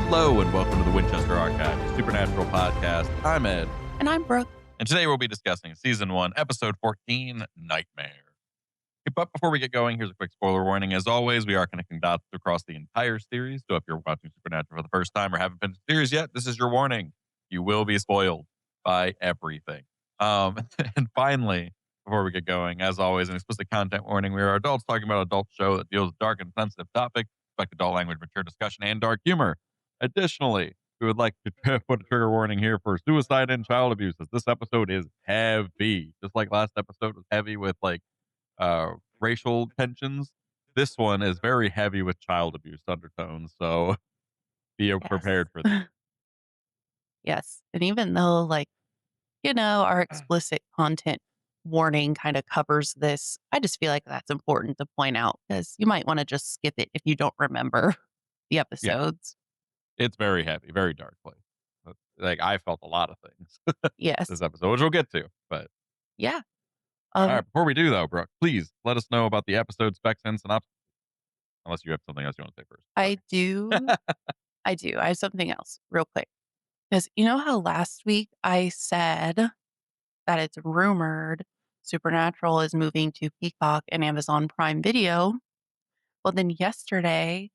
Hello and welcome to the Winchester Archive, Supernatural podcast. I'm Ed, And I'm Brooke. and today we'll be discussing Season 1, Episode 14, Nightmare. But before we get going, here's a quick spoiler warning. As always, we are connecting dots across the entire series, so if you're watching Supernatural for the first time or haven't finished the series yet, this is your warning. You will be spoiled by everything. And finally, before we get going, as always, an explicit content warning. We are adults talking about an adult show that deals with dark and sensitive topics, expect adult language, mature discussion, and dark humor. Additionally, we would like to put a trigger warning here for suicide and child abuse, as this episode is heavy. Just like last episode was heavy with racial tensions. This one is very heavy with child abuse undertones, so be Yes. prepared for that. Yes. And even though, our explicit content warning kind of covers this, I just feel like that's important to point out because you might want to just skip it if you don't remember the Yeah, episodes. it's very heavy, very darkly. Like, I felt a lot of things Yes. this episode, which we'll get to. But Yeah. all Um, right, before we do though, Brooke, please let us know about the episode specs and synopsis. Unless you have something else you want to say first. I do. I do. I have something else real quick. Because you know how last week I said that it's rumored Supernatural is moving to Peacock and Amazon Prime Video? Well, then yesterday,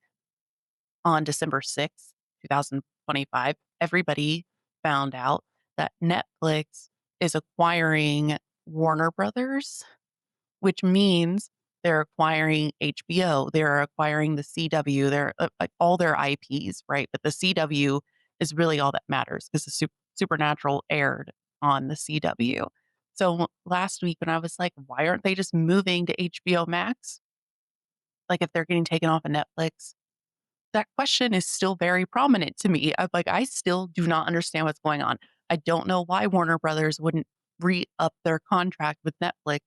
on December 6th, 2025, everybody found out that Netflix is acquiring Warner Brothers, which means they're acquiring HBO, they're acquiring the CW, they're like all their IPs, right? But the CW is really all that matters because the Supernatural aired on the CW. So last week when I was like, why aren't they just moving to HBO Max? Like if they're getting taken off of Netflix, that question is still very prominent to me. I still do not understand what's going on. I don't know why Warner Brothers wouldn't re-up their contract with Netflix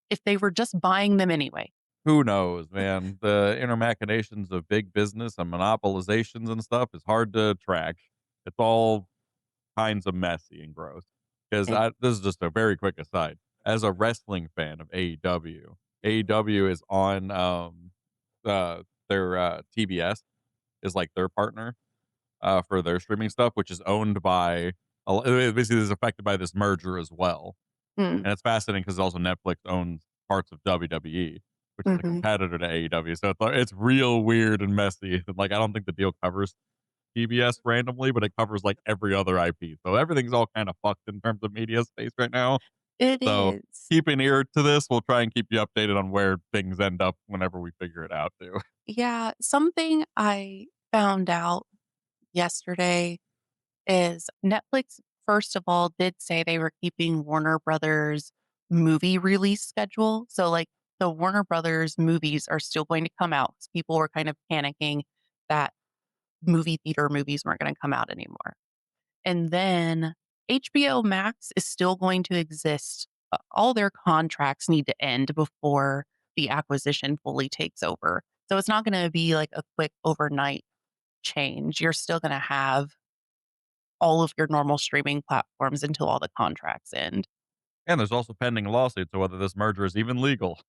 if they were just buying them anyway. Who knows, man? The inner machinations of big business and monopolizations and stuff is hard to track. It's all kinds of messy and gross. Because Eh, this is just a very quick aside. As a wrestling fan of AEW, AEW is on their TBS is like their partner for their streaming stuff, which is owned by it basically is affected by this merger as well. mm, And it's fascinating because also Netflix owns parts of WWE, which is a mhm. competitor to AEW. So it's real weird and messy. Like, I don't think the deal covers TBS randomly, but it covers like every other IP. So everything's all kind of fucked in terms of media space right now. It So is. keep an ear to this. We'll try and keep you updated on where things end up whenever we figure it out too. Yeah, something I found out yesterday is Netflix, first of all, did say they were keeping Warner Brothers movie release schedule. So, like, the Warner Brothers movies are still going to come out 'cause people were kind of panicking that movie theater movies weren't going to come out anymore. And then HBO Max is still going to exist. All their contracts need to end before the acquisition fully takes over. So it's not going to be like a quick overnight change. You're still going to have all of your normal streaming platforms until all the contracts end. And there's also pending lawsuits on whether this merger is even legal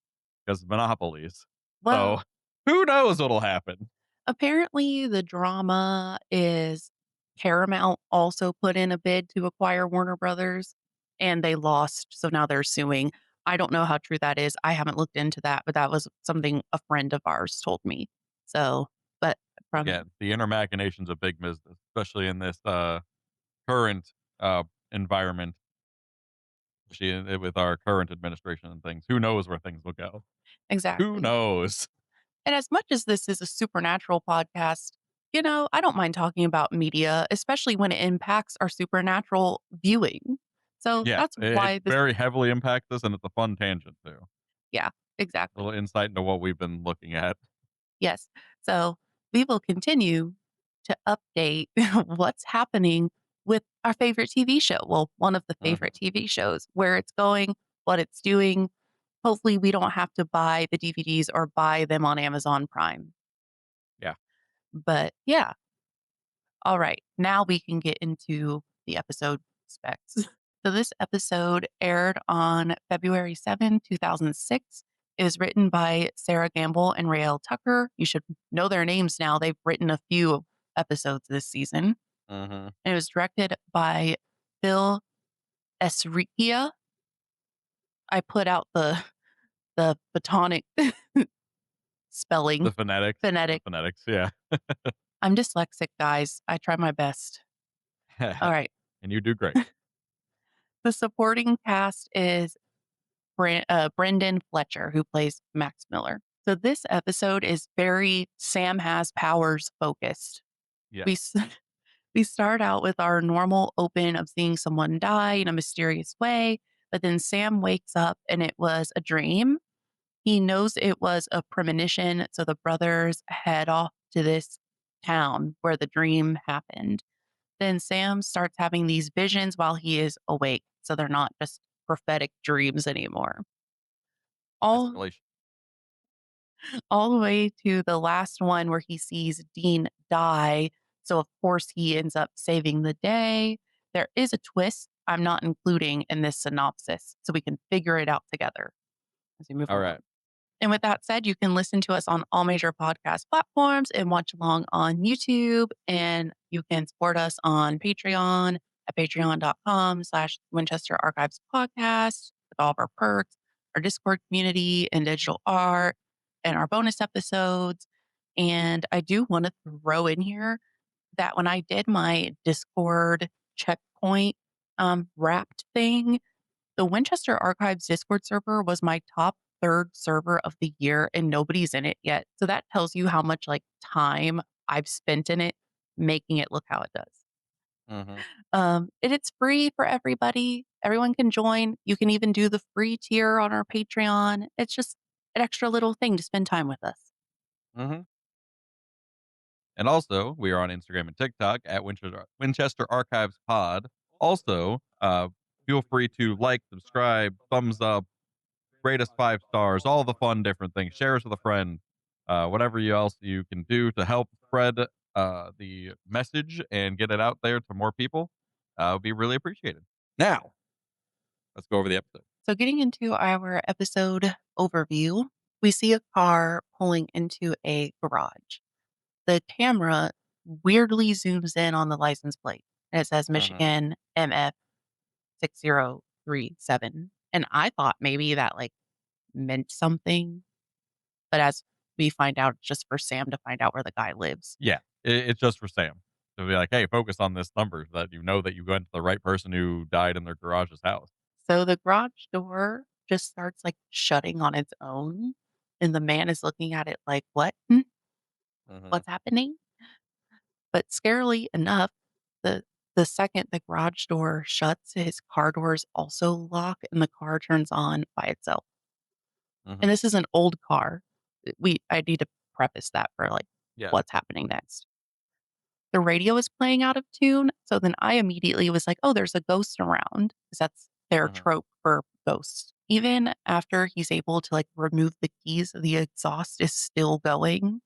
because of monopolies. So Well, who knows what'll happen? apparently the drama is Paramount also put in a bid to acquire Warner Brothers and they lost. So now they're suing. I don't know how true that is. I haven't looked into that, but that was something a friend of ours told me. So, but from Again, the inner machinations of big business, especially in this current environment, especially with our current administration and things. Who knows where things will go? Who exactly. knows? And as much as this is a supernatural podcast, I don't mind talking about media, especially when it impacts our supernatural viewing. So Yeah, that's it why this, very heavily impacts us, and it's a fun tangent too. yeah, A exactly. little insight into what we've been looking at. Yes. So we will continue to update what's happening with our favorite TV show. Well, one of the Mhm. favorite TV shows, where it's going, what it's doing. Hopefully, we don't have to buy the DVDs or buy them on Amazon Prime. Yeah, But yeah, all right. Now we can get into the episode specs. So this episode aired on February 7th, 2006. It was written by Sarah Gamble and Rael Tucker. You should know their names now. They've written a few episodes this season. Mm-hmm. And it was directed by Phil Esriquia. I put out the photonic spelling, The phonetics. The phonetic. phonetics, yeah. I'm dyslexic, guys. I try my best. All right. And you do great. The supporting cast is Brendan Fletcher, who plays Max Miller. So this episode is very Sam has powers focused. Yes. We s- we start out with our normal open of seeing someone die in a mysterious way, but then Sam wakes up and it was a dream. He knows it was a premonition, so the brothers head off to this town where the dream happened. Then Sam starts having these visions while he is awake, so they're not just prophetic dreams anymore. All Escalation. all the way to the last one where he sees Dean die. So of course he ends up saving the day. There is a twist I'm not including in this synopsis, so we can figure it out together as we move All along. right. And with that said, you can listen to us on all major podcast platforms and watch along on YouTube. And you can support us on Patreon at patreon.com/Winchester Archives Podcast with all of our perks, our Discord community and digital art, and our bonus episodes. And I do want to throw in here that when I did my Discord checkpoint wrapped thing, the Winchester Archives Discord server was my top third server of the year, and nobody's in it yet. So that tells you how much like time I've spent in it making it look how it does. Mm-hmm. And it's free for everybody. Everyone can join. You can even do the free tier on our Patreon. It's just an extra little thing to spend time with us. Mm-hmm. And also, we are on Instagram and TikTok at Winchester Archives Pod. Also, feel free to like, subscribe, thumbs up, rate us 5 stars, all the fun different things. Share us with a friend. Whatever else you can do to help spread the message and get it out there to more people would be really appreciated. Now, let's go over the episode. So, getting into our episode overview, we see a car pulling into a garage. The camera weirdly zooms in on the license plate and it says Mm-hmm. Michigan MF 6037. And I thought maybe that like meant something, but as we find out, it's just for Sam to find out where the guy lives. Yeah, it's just for Sam to be like, hey, focus on this number so that you know that you went to the right person who died in their garage's house. So the garage door just starts like shutting on its own. And the man is looking at it like, what? Mm-hmm. What's happening? But scarily enough, the second the garage door shuts, his car doors also lock and the car turns on by itself. And Mm-hmm. this is an old car. I need to preface that for like Yeah. what's happening next. The radio is playing out of tune. So then I immediately was like, oh, there's a ghost around. Because that's their Mm-hmm. trope for ghosts. Even after he's able to like remove the keys, the exhaust is still going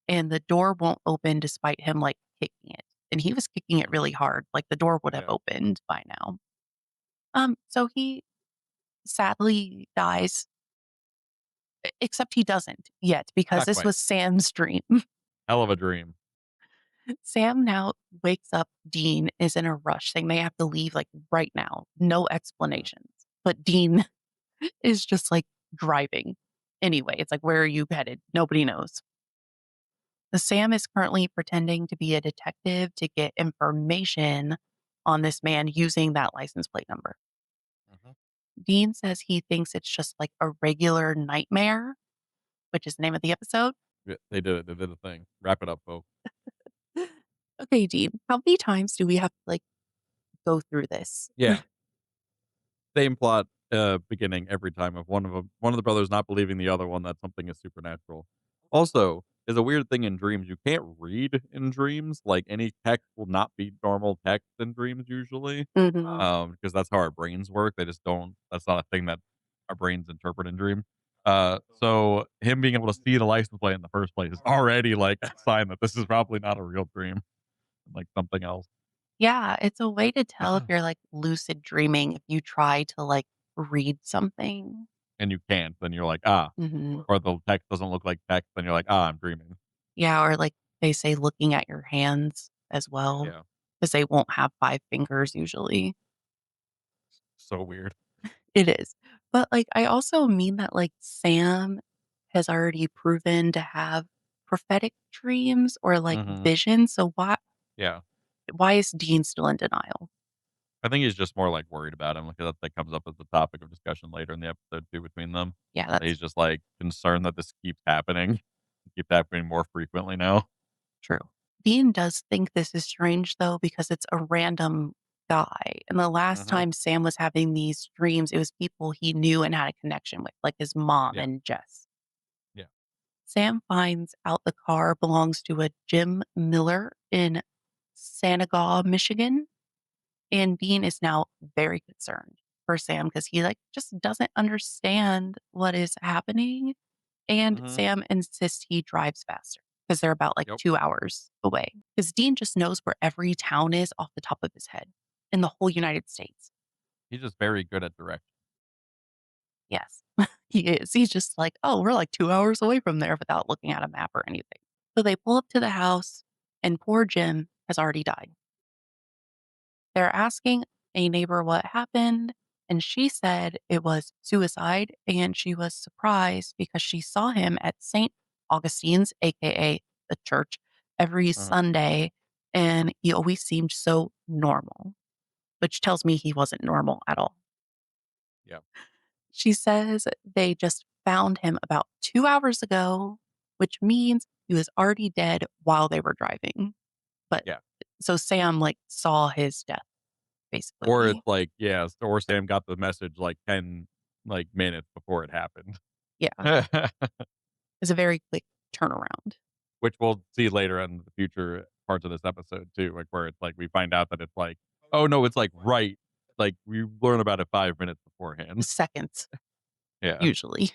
and the door won't open despite him like kicking it. And he was kicking it Mm-hmm. really hard. Like the door would have Yeah. opened by now. So he sadly dies, except he doesn't yet because Not this quite. was Sam's dream. Hell of a dream. Sam now wakes up Dean is in a rush saying they have to leave like right now. No Mm-hmm. explanations. But Dean is just like driving. Anyway, it's like, where are you headed? Nobody knows. The Sam is currently pretending to be a detective to get information on this man using that license plate number. Mm-hmm. Dean says he thinks it's just like a regular nightmare, which is the name of the episode. Yeah, they did it. They did the thing. Wrap it up, folks. Okay, Dean, how many times do we have to like go through this? Yeah. Same plot beginning every time of one of the brothers not believing the other one that something is supernatural. Also, is a weird thing in dreams. You can't read in dreams. Like any text will not be normal text in dreams usually. Mhm. Because that's how our brains work. They just don't that's not a thing that our brains interpret in dreams. So him being able to see the license plate in the first place is already like a sign that this is probably not a real dream, like something else. Yeah, it's a way to tell if you're like lucid dreaming if you try to like read something. And you can't, then you're like, ah, Mhm. or the text doesn't look like text, then you're like, ah, I'm dreaming. Yeah, or like They say looking at your hands as well, Yeah. because they won't have 5 fingers usually. So weird. It is. But, like, I also mean that, like, Sam has already proven to have prophetic dreams or, like, Mhm. visions, so Yeah. why is Dean still in denial? I think he's just more, like, worried about him because that comes up as a topic of discussion later in the episode too between them. Yeah, that's He's just, like, concerned that this keeps happening, keeps happening more frequently now. true. Dean does think this is strange, though, because it's a random guy, and the last Mhm. time Sam was having these dreams, it was people he knew and had a connection with, like his mom Yeah. and Jess. Yeah. Sam finds out the car belongs to a Jim Miller in Sanaga, Michigan. And Dean is now very concerned for Sam because he like just doesn't understand what is happening. And Mhm. Sam insists he drives faster because they're about like Yep. 2 hours away. Because Dean just knows where every town is off the top of his head in the whole United States. He's just very good at direction. Yes, he is. He's just like, oh, we're like 2 hours away from there without looking at a map or anything. So they pull up to the house, and poor Jim has already died. They're asking a neighbor what happened, and she said it was suicide, and she was surprised because she saw him at St. Augustine's, aka the church, every Mhm. Sunday, and he always seemed so normal, which tells me he wasn't normal at all. Yep. She says they just found him about 2 hours ago, which means he was already dead while they were driving. But Yeah. so Sam like saw his death Or it's basically. like, yeah, or Sam got the message like 10, like, minutes before it happened. Yeah. Is a very quick turnaround. Which we'll see later in the future parts of this episode too, like, where it's like we find out that it's like, "Oh, no, it's, like, right." Like, we learn about it 5 minutes beforehand. Seconds, Yeah. usually.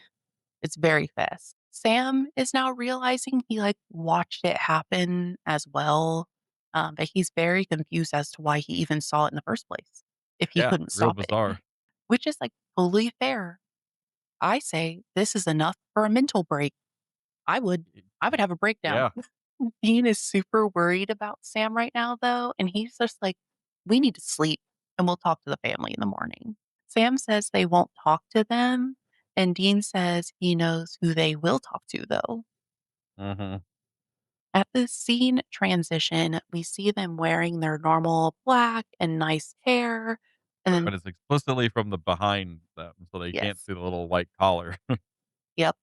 It's very fast. Sam is now realizing he, like, watched it happen as well, but he's very confused as to why he even saw it in the first place, if he Yeah, couldn't real stop it, bizarre. which is, like, totally fair. I say this is enough for a mental break. I would Y I would y have a breakdown. yeah, Dean is super worried about Sam right now, though, and he's just like, "We need to sleep, and we'll talk to the family in the morning." Sam says they won't talk to them, and Dean says he knows who they will talk to, though. mhm, At the scene transition, we see them wearing their normal black and nice hair, and then but it's explicitly from the behind them, so they can't yes, see the little white collar. yep.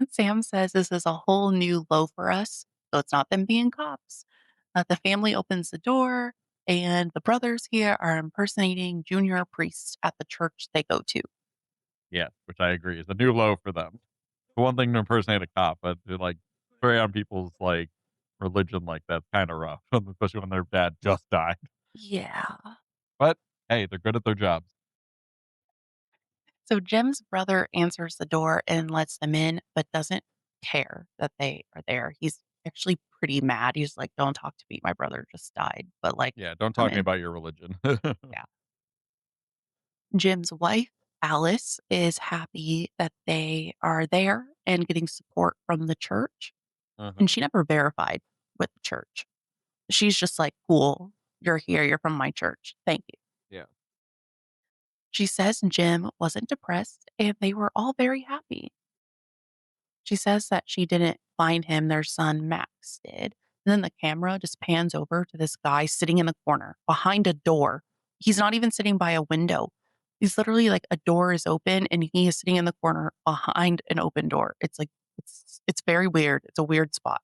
Sam says this is a whole new low for us, so it's not them being cops. The family opens the door, and the brothers here are impersonating junior priests at the church they go to. Yeah, which I agree is a new low for them. The one thing to impersonate a cop, but to, like, prey on people's, like, religion like that's kinda rough, especially when their dad just died. Yeah. But, hey, they're good at their jobs. So Jim's brother answers the door and lets them in, but doesn't care that they are there. He's actually pretty mad. He's like, "Don't talk to me. My brother just died." But like, Yeah, don't come talk to me in. about your religion. Yeah. Jim's wife, Alice, is happy that they are there and getting support from the church. And Mhm. she never verified with the church. She's just like, cool, you're here, you're from my church. Thank you. Yeah. She says Jim wasn't depressed and they were all very happy. She says that she didn't find him, their son Max did. And then the camera just pans over to this guy sitting in the corner behind a door. He's not even sitting by a window. He's literally like a door is open and he is sitting in the corner behind an open door. It's like it's very weird. It's a weird spot.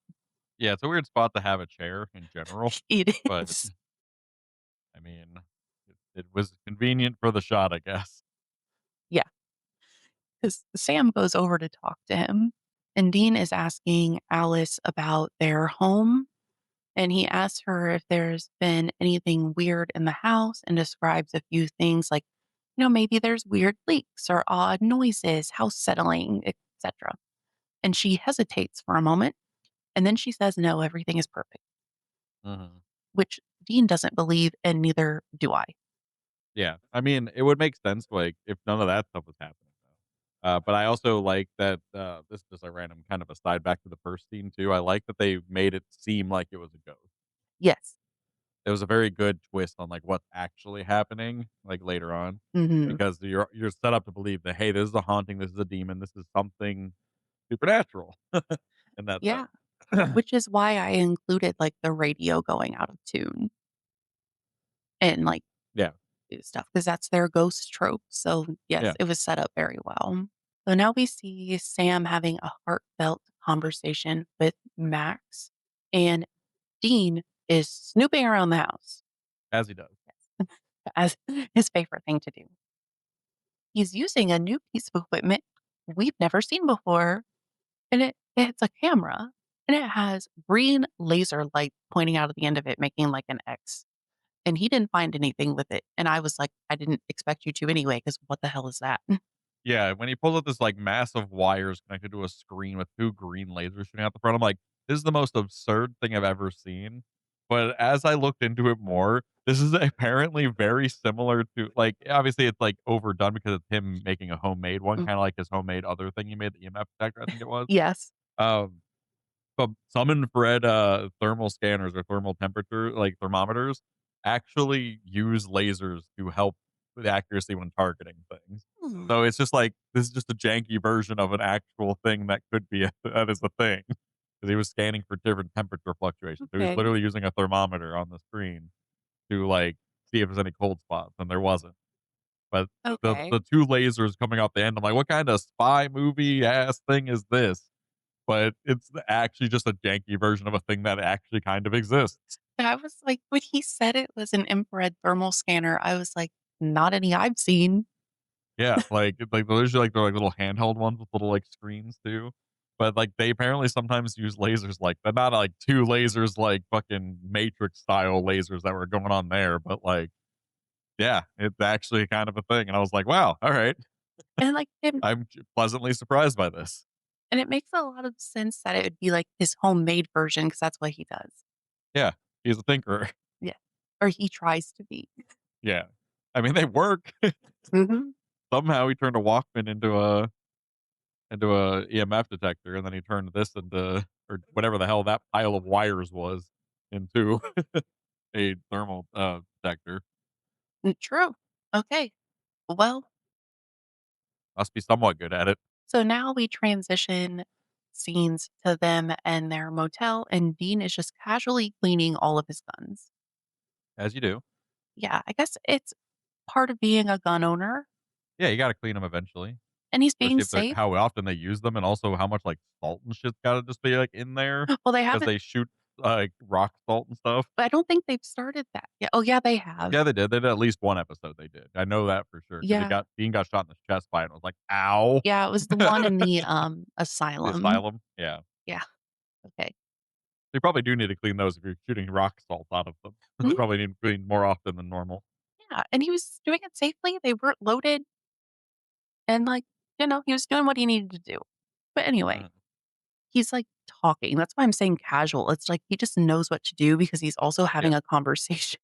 Yeah, it's a weird spot to have a chair in general, It but, is. I mean, it was convenient for the shot, I guess. Yeah. Because Sam goes over to talk to him, and Dean is asking Alice about their home. And he asks her if there's been anything weird in the house and describes a few things like, maybe there's weird leaks or odd noises, house settling, etc. And she hesitates for a moment. And then she says, no, everything is perfect, Mhm. which Dean doesn't believe, and neither do I. Yeah, I mean, it would make sense, like, if none of that stuff was happening, though. But I also like that, this is just a random kind of a side back to the first scene too. I like that they made it seem like it was a ghost. Yes. It was a very good twist on, like, what's actually happening, like, later on, Mhm. because you're set up to believe that, "Hey, this is a haunting, this is a demon, this is something supernatural," in that Yeah, sense. which is why I included, like, the radio going out of tune and, like, Yeah, stuff because that's their ghost trope, so, yes, yeah. it was set up very well. So now we see Sam having a heartfelt conversation with Max, and Dean is snooping around the house As he does. as his favorite thing to do. He's using a new piece of equipment we've never seen before, and it's a camera, and it has green laser light pointing out at the end of it, making like an X. And he didn't find anything with it. And I was like, I didn't expect you to anyway, because what the hell is that? Yeah, when he pulls up this, like, massive wires connected to a screen with 2 green lasers shooting out the front, I'm like, "This is the most absurd thing I've ever seen." But as I looked into it more, this is apparently very similar to like, obviously, it's, like, overdone because it's him making a homemade one, Mm, kinda like his homemade other thing he made, the EMF detector, I think it was. yes. Um But some infrared, thermal scanners or thermal temperature like, thermometers actually use lasers to help with accuracy when targeting things. Hmm. So, it's just like, this is just a janky version of an actual thing that could be that is a thing. Because he was scanning for different temperature fluctuations. So he was Okay. literally using a thermometer on the screen to, like, see if there's any cold spots, and there wasn't. But Okay. the 2 lasers coming off the end, I'm like, "What kinda spy movie ass thing is this?" But it's actually just a janky version of a thing that actually kind of exists. I was like, when he said it was an infrared thermal scanner, I was like, not any I've seen. Yeah, like, those are, like, they're, like, little handheld ones with little, like, screens too. But, like, they apparently sometimes use lasers like but not, like, 2 lasers, like, fucking Matrix style lasers that were going on there, but, like, yeah, it's actually kind of a thing, and I was like, "Wow, alright." And like I'm pleasantly surprised by this. and it makes a lot of sense that it would be like his homemade version because that's what he does. Yeah, he's a thinker. Yeah. Or he tries to be. Yeah. I mean, they work. Mhm. Somehow he turned a Walkman into a EMF detector, and then he turned this into or whatever the hell that pile of wires was into a thermal, detector. True. Okay. Well, Must be somewhat good at it, so now we transition scenes to them and their motel, and Dean is just casually cleaning all of his guns. as you do. Yeah, I guess it's part of being a gun owner, Yeah, you gotta clean them eventually, and he's being especially if they're safe. how often they use them, and also how much, like, salt and shit's gotta just be, like, in there Well, they because haven't they shoot, like, rock salt and stuff. I don't think they've started that yet. Oh, yeah, they have. Yeah, they did. They did at least one episode they did. I know that for sure because Yeah. Dean got shot in the chest by it, and I was like, "Ow." Yeah, it was the one in the, The asylum. asylum? Yeah. Yeah, okay. You probably do need to clean those if you're shooting rock salt out of them. They Mhm. probably need cleaned more often than normal. Yeah, and he was doing it safely, they weren't loaded, and, like, he was doing what he needed to do. But anyway, Uh, he's, like, talking. That's why I'm saying casual. It's like he just knows what to do because he's also yeah, having a conversation.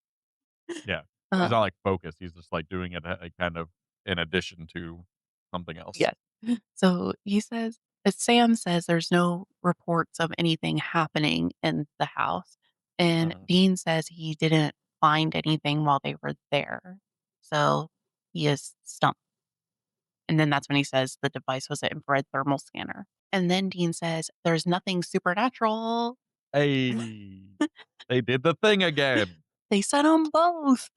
yeah. He's Uh, not, like, focused, he's just, like, doing it, like, kind of in addition to something else. yes. So he says Sam says there's no reports of anything happening in the house, and Uh-huh. Dean says he didn't find anything while they were there. So he is stumped. And then that's when he says the device was an infrared thermal scanner. And then Dean says, "There's nothing supernatural." Hey, they did the thing again. They said them both.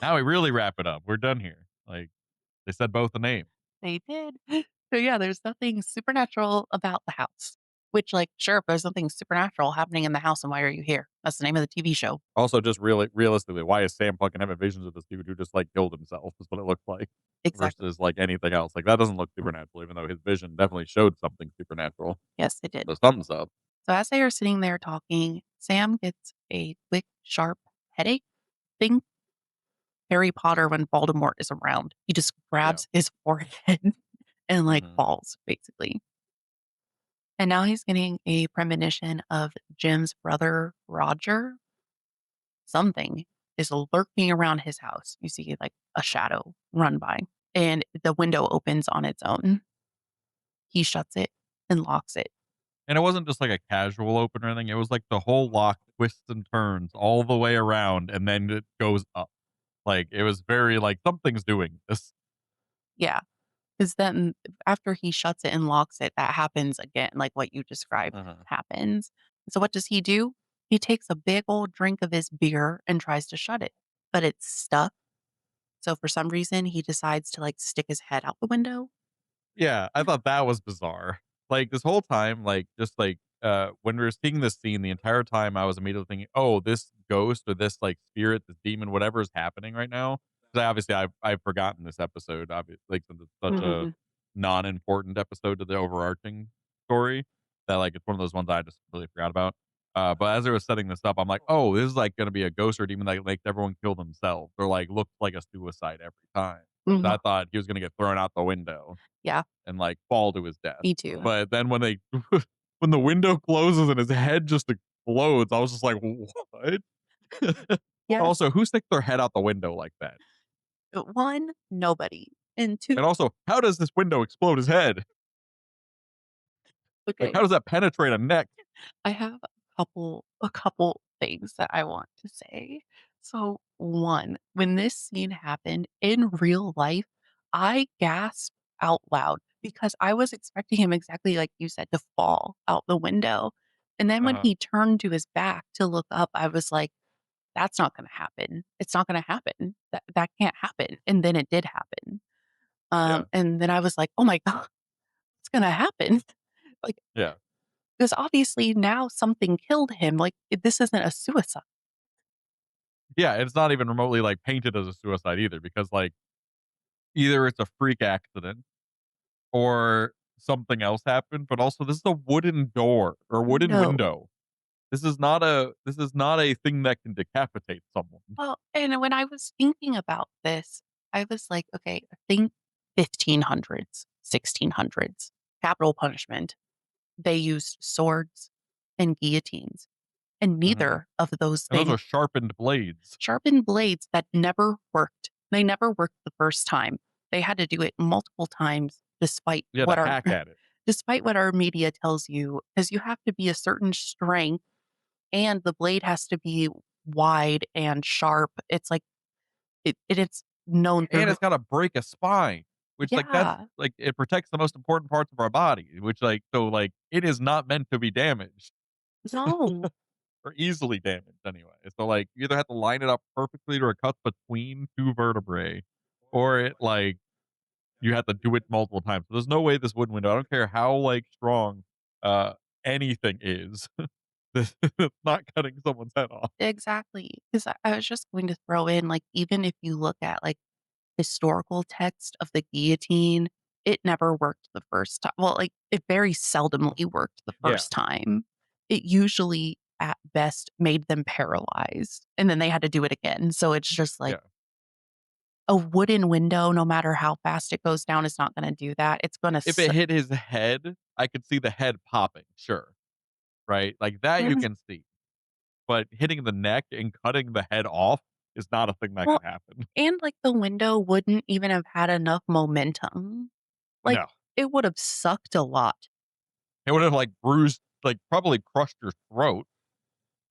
Now we really wrap it up. We're done here. Like, they said both the name. They did. So, yeah, there's nothing supernatural about the house, which, like, sure, if there's nothing supernatural happening in the house, then why are you here? That's the name of the TV show. Also, just realistically, why is Sam fucking having visions of this dude who just, like, killed himself is what it looks like Exactly. versus, like, anything else. Like, that doesn't look supernatural even though his vision definitely showed something supernatural. Yes, they did. So something's up. So, as they are sitting there talking, Sam gets a quick, sharp headache. Think Harry Potter when Voldemort is around. He just Yeah. grabs his forehead and, like, Mhm. falls, basically. And now he's getting a premonition of Jim's brother, Roger. Something is lurking around his house. You see, like, a shadow run by. and the window opens on its own. He shuts it and locks it. And it wasn't just like a casual open or anything. It was like the whole lock twists and turns all the way around and then it goes up. Like it was very like something's doing this. Yeah. Because then after he shuts it and locks it, that happens again, like what you described Uh-huh. happens. So what does he do? He takes a big old drink of his beer and tries to shut it, but it's stuck. So for some reason, he decides to like stick his head out the window. Yeah, I thought that was bizarre. Like, this whole time, like, just, like, when we were seeing this scene, the entire time I was immediately thinking, "Oh, this ghost or this, like, spirit, this demon, whatever is happening right now." 'Cause obviously I've forgotten this episode, like, since it's such a Mhm. non-important episode to the overarching story that, like, it's one of those ones I just completely forgot about. But as they were setting this up, I'm like, "Oh, this is, like, gonna be a ghost or demon that makes everyone kill themselves or, like, looks like a suicide every time." So I Mhm. thought he was gonna get thrown out the window Yeah, and, like, fall to his death. me too. But then when they when the window closes and his head just explodes, I was just like, "What?" Yes. Also, who sticks their head out the window like that? One, nobody. And two, And also, how does this window explode his head? Like, okay. how does that penetrate a neck? I have a couple things that I want to say. So, one, when this scene happened in real life, I gasped out loud because I was expecting him exactly like you said to fall out the window. And then when Uh-huh. he turned to his back to look up, I was like, that's not going to happen. It's not going to happen. That can't happen. And then it did happen. Yeah. And then I was like, oh my God, what's going to happen? Like, Yeah. because obviously now something killed him, like, this isn't a suicide. Yeah, it's not even remotely, like, painted as a suicide either because, like, either it's a freak accident or something else happened, but also this is a wooden door or wooden No. window. This is not a thing that can decapitate someone. Well, and when I was thinking about this, I was like, "Okay, think 1500s, 1600s, capital punishment. They used swords and guillotines, and Mhm. neither of those And those things are sharpened blades. sharpened blades that never worked. They never worked the first time. They had to do it multiple times despite You had to what our hack at it. despite what our media tells you, because you have to be a certain strength and the blade has to be wide and sharp. It's like it's known And through it's gotta break a spine, which, like, that's yeah. like, it protects the most important parts of our body, which, like so, like, it is not meant to be damaged No. or easily damaged anyway. So, like, you either have to line it up perfectly to a cut between 2 vertebrae, or it, like, you have to do it multiple times. There's no way this wooden window, I don't care how, like, strong, uh, anything is, this it's not cutting someone's head off. Exactly. Because I was just going to throw in, like, even if you look at, like, historical text of the guillotine, it never worked the first time. Well, like, it very seldomly worked the Yeah, first time. It usually, at best, made them paralyzed, and then they had to do it again. So it's just like yeah. a wooden window, no matter how fast it goes down, is not gonna do that. It's gonna If it hit his head, I could see the head popping, sure, right? Like, that you Mhm. can see, but hitting the neck and cutting the head off is not a thing that Well, can happen. and, like, the window wouldn't even have had enough momentum. Like, No. it would have sucked a lot, It would have, like, bruised like, probably crushed your throat.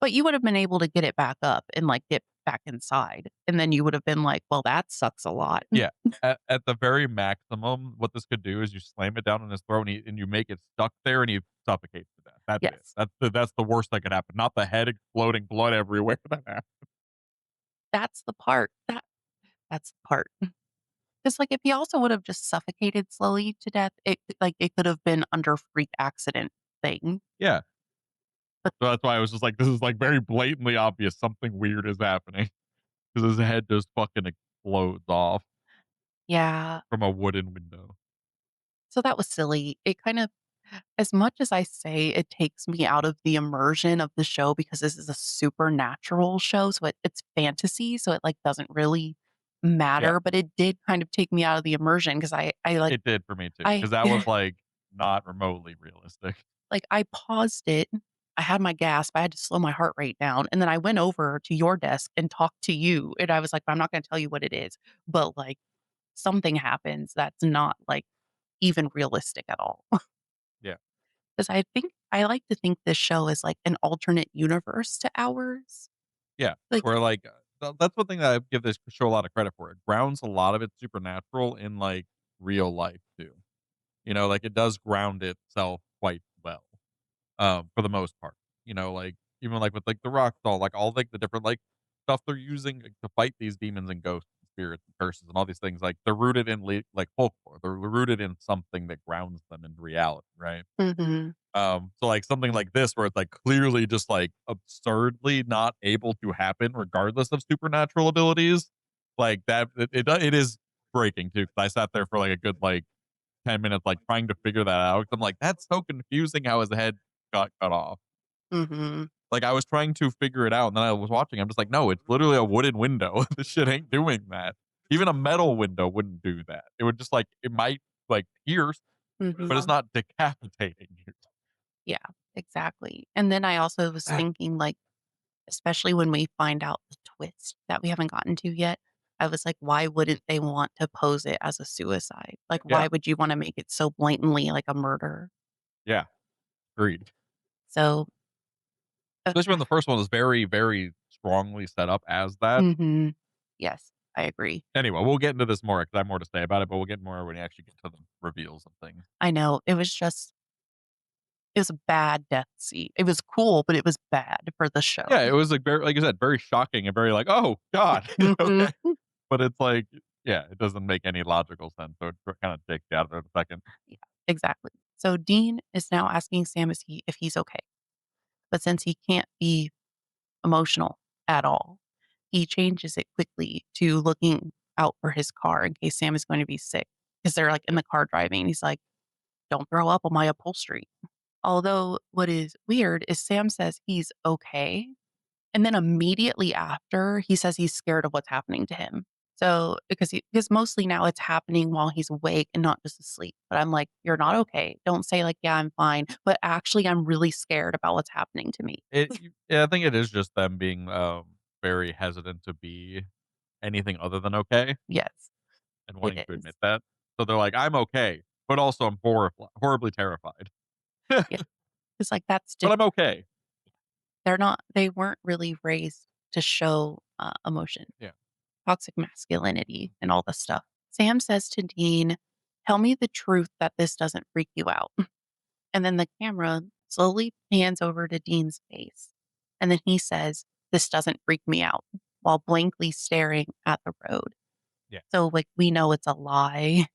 but you would have been able to get it back up and, like, get back inside, and then you would have been like, "Well, that sucks a lot." Yeah. At the very maximum, what this could do is you slam it down in his throat and you make it stuck there and he suffocates to death. That's it. Yes. That's the worst that could happen, not the head exploding, blood everywhere that happens. That's the part. That's the part. 'Cause, like, if he also would have just suffocated slowly to death, it could have been under freak accident thing. Yeah. But So that's why I was just like, this is, like, very blatantly obvious something weird is happening because his head just fucking explodes off yeah, from a wooden window. so that was silly. It kind of as much as I say it takes me out of the immersion of the show because this is a supernatural show, so it's fantasy, so it, like, doesn't really Yeah. matter, but it did kind of take me out of the immersion because It did for me too, I because that was, like, not remotely realistic. I paused it. I had my gasp, I had to slow my heart rate down, and then I went over to your desk and talked to you, and I was like, "I'm not gonna tell you what it is," but, like, something happens that's not like even realistic at all. Yeah. Because I like to think this show is like an alternate universe to ours. Yeah. Like, Where like that's one thing that I give this show a lot of credit for. It grounds a lot of its supernatural in like real life too. Like it does ground itself quite well. For the most part. Like, even, like, with, like, the rock doll, like, all, like, the different, like, stuff they're using, like, to fight these demons and ghosts and spirits and curses and all these things, like, they're rooted in, like, folklore. They're rooted in something that grounds them in reality, right? mhm, So, like, something like this where it's, like, clearly just, like, absurdly not able to happen regardless of supernatural abilities, like, that it is breaking too. 'Cause I sat there for, like, a good, like, 10 minutes, like, trying to figure that out. I'm like, "That's so confusing how his head got cut off." mhm. Like, I was trying to figure it out, and then I was watching, I'm just like, "No, it's literally a wooden window. This shit ain't doing that." Even a metal window wouldn't do that. It would just, like it might, like, pierce, but it's Mhm. not decapitating you. Yeah, exactly. And then I also was thinking, like, especially when we find out the twist that we haven't gotten to yet, I was like, why wouldn't they want to pose it as a suicide? Like, Yeah, why would you wanna make it so blatantly like a murder? yeah, agreed. So, Especially when the first one was very, very strongly set up as that. mhm. Yes, I agree. Anyway, we'll get into this more because I have more to say about it, but we'll get more when we actually get to the reveals of things. I know, it was a bad death scene. It was cool, but it was bad for the show. Yeah, it was, like, very like I said, very shocking and very like, "Oh god." Mhm. Okay. But it's like, yeah, it doesn't make any logical sense, so it kinda takes you out of it a second. Yeah, exactly. So Dean is now asking Sam if he's okay. But since he can't be emotional at all, he changes it quickly to looking out for his car in case Sam is going to be sick. Because they're like in Yeah. the car driving. And he's like, don't throw up on my upholstery. Although what is weird is Sam says he's okay. And then immediately after, he says he's scared of what's happening to him. So because mostly now it's happening while he's awake and not just asleep. But I'm like, you're not okay. Don't say like, yeah, I'm fine. But actually, I'm really scared about what's happening to me. Yeah, I think it is just them being, very hesitant to be anything other than okay Yes, and it wanting to is. admit that. So they're like, "I'm okay, but also I'm horribly terrified, Yeah, it's like that's but just I'm okay." they weren't really raised to show emotion, Yeah, toxic masculinity, and all this stuff. Sam says to Dean, "Tell me the truth that this doesn't freak you out." And then the camera slowly pans over to Dean's face. And then he says, "This doesn't freak me out," while blankly staring at the road. yeah. So, like, we know it's a lie.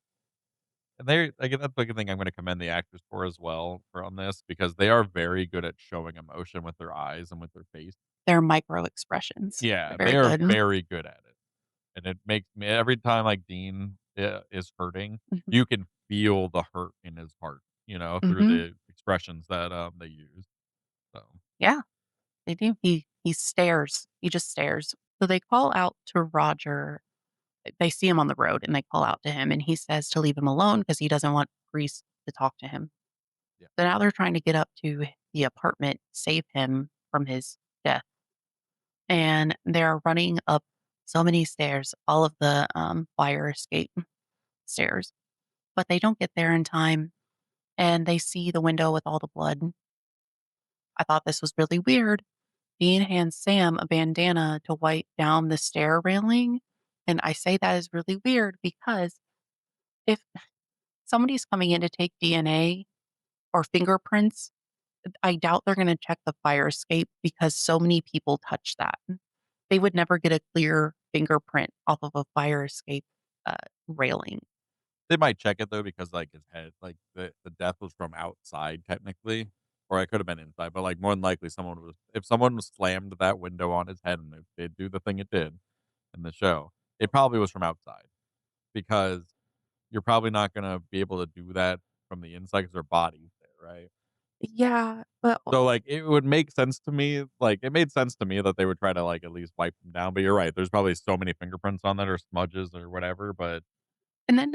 And that's like a thing I'm gonna commend the actors for as well for on this because they are very good at showing emotion with their eyes and with their face. They're micro expressions. They're Yeah, they very are good. very good at it, and it makes me every time, like, Dean, is hurting, Mhm. you can feel the hurt in his heart, through Mhm. the expressions that, they use, so Yeah, they do. He stares. He just stares. So they call out to Roger. They see him on the road and they call out to him and he says to leave him alone because he doesn't want Grease to talk to him. yeah. So now they're trying to get up to the apartment, save him from his death. And they're running up so many stairs, all of the fire escape stairs, but they don't get there in time and they see the window with all the blood. I thought this was really weird. Dean hands Sam a bandana to wipe down the stair railing. And I say that is really weird because if somebody's coming in to take DNA or fingerprints, I doubt they're going to check the fire escape because so many people touch that. They would never get a clear fingerprint off of a fire escape uh, railing. They might check it though because, like, his head like, the death was from outside technically, or it could have been inside, but, like, more than likely someone was if someone was slammed that window on his head and it did do the thing it did in the show, it probably was from outside because you're probably not gonna be able to do that from the inside because their body's there, right? Yeah, but So, like, it would make sense to me like, it made sense to me that they would try to, like, at least wipe them down, but you're right, there's probably so many fingerprints on that or smudges or whatever, but and then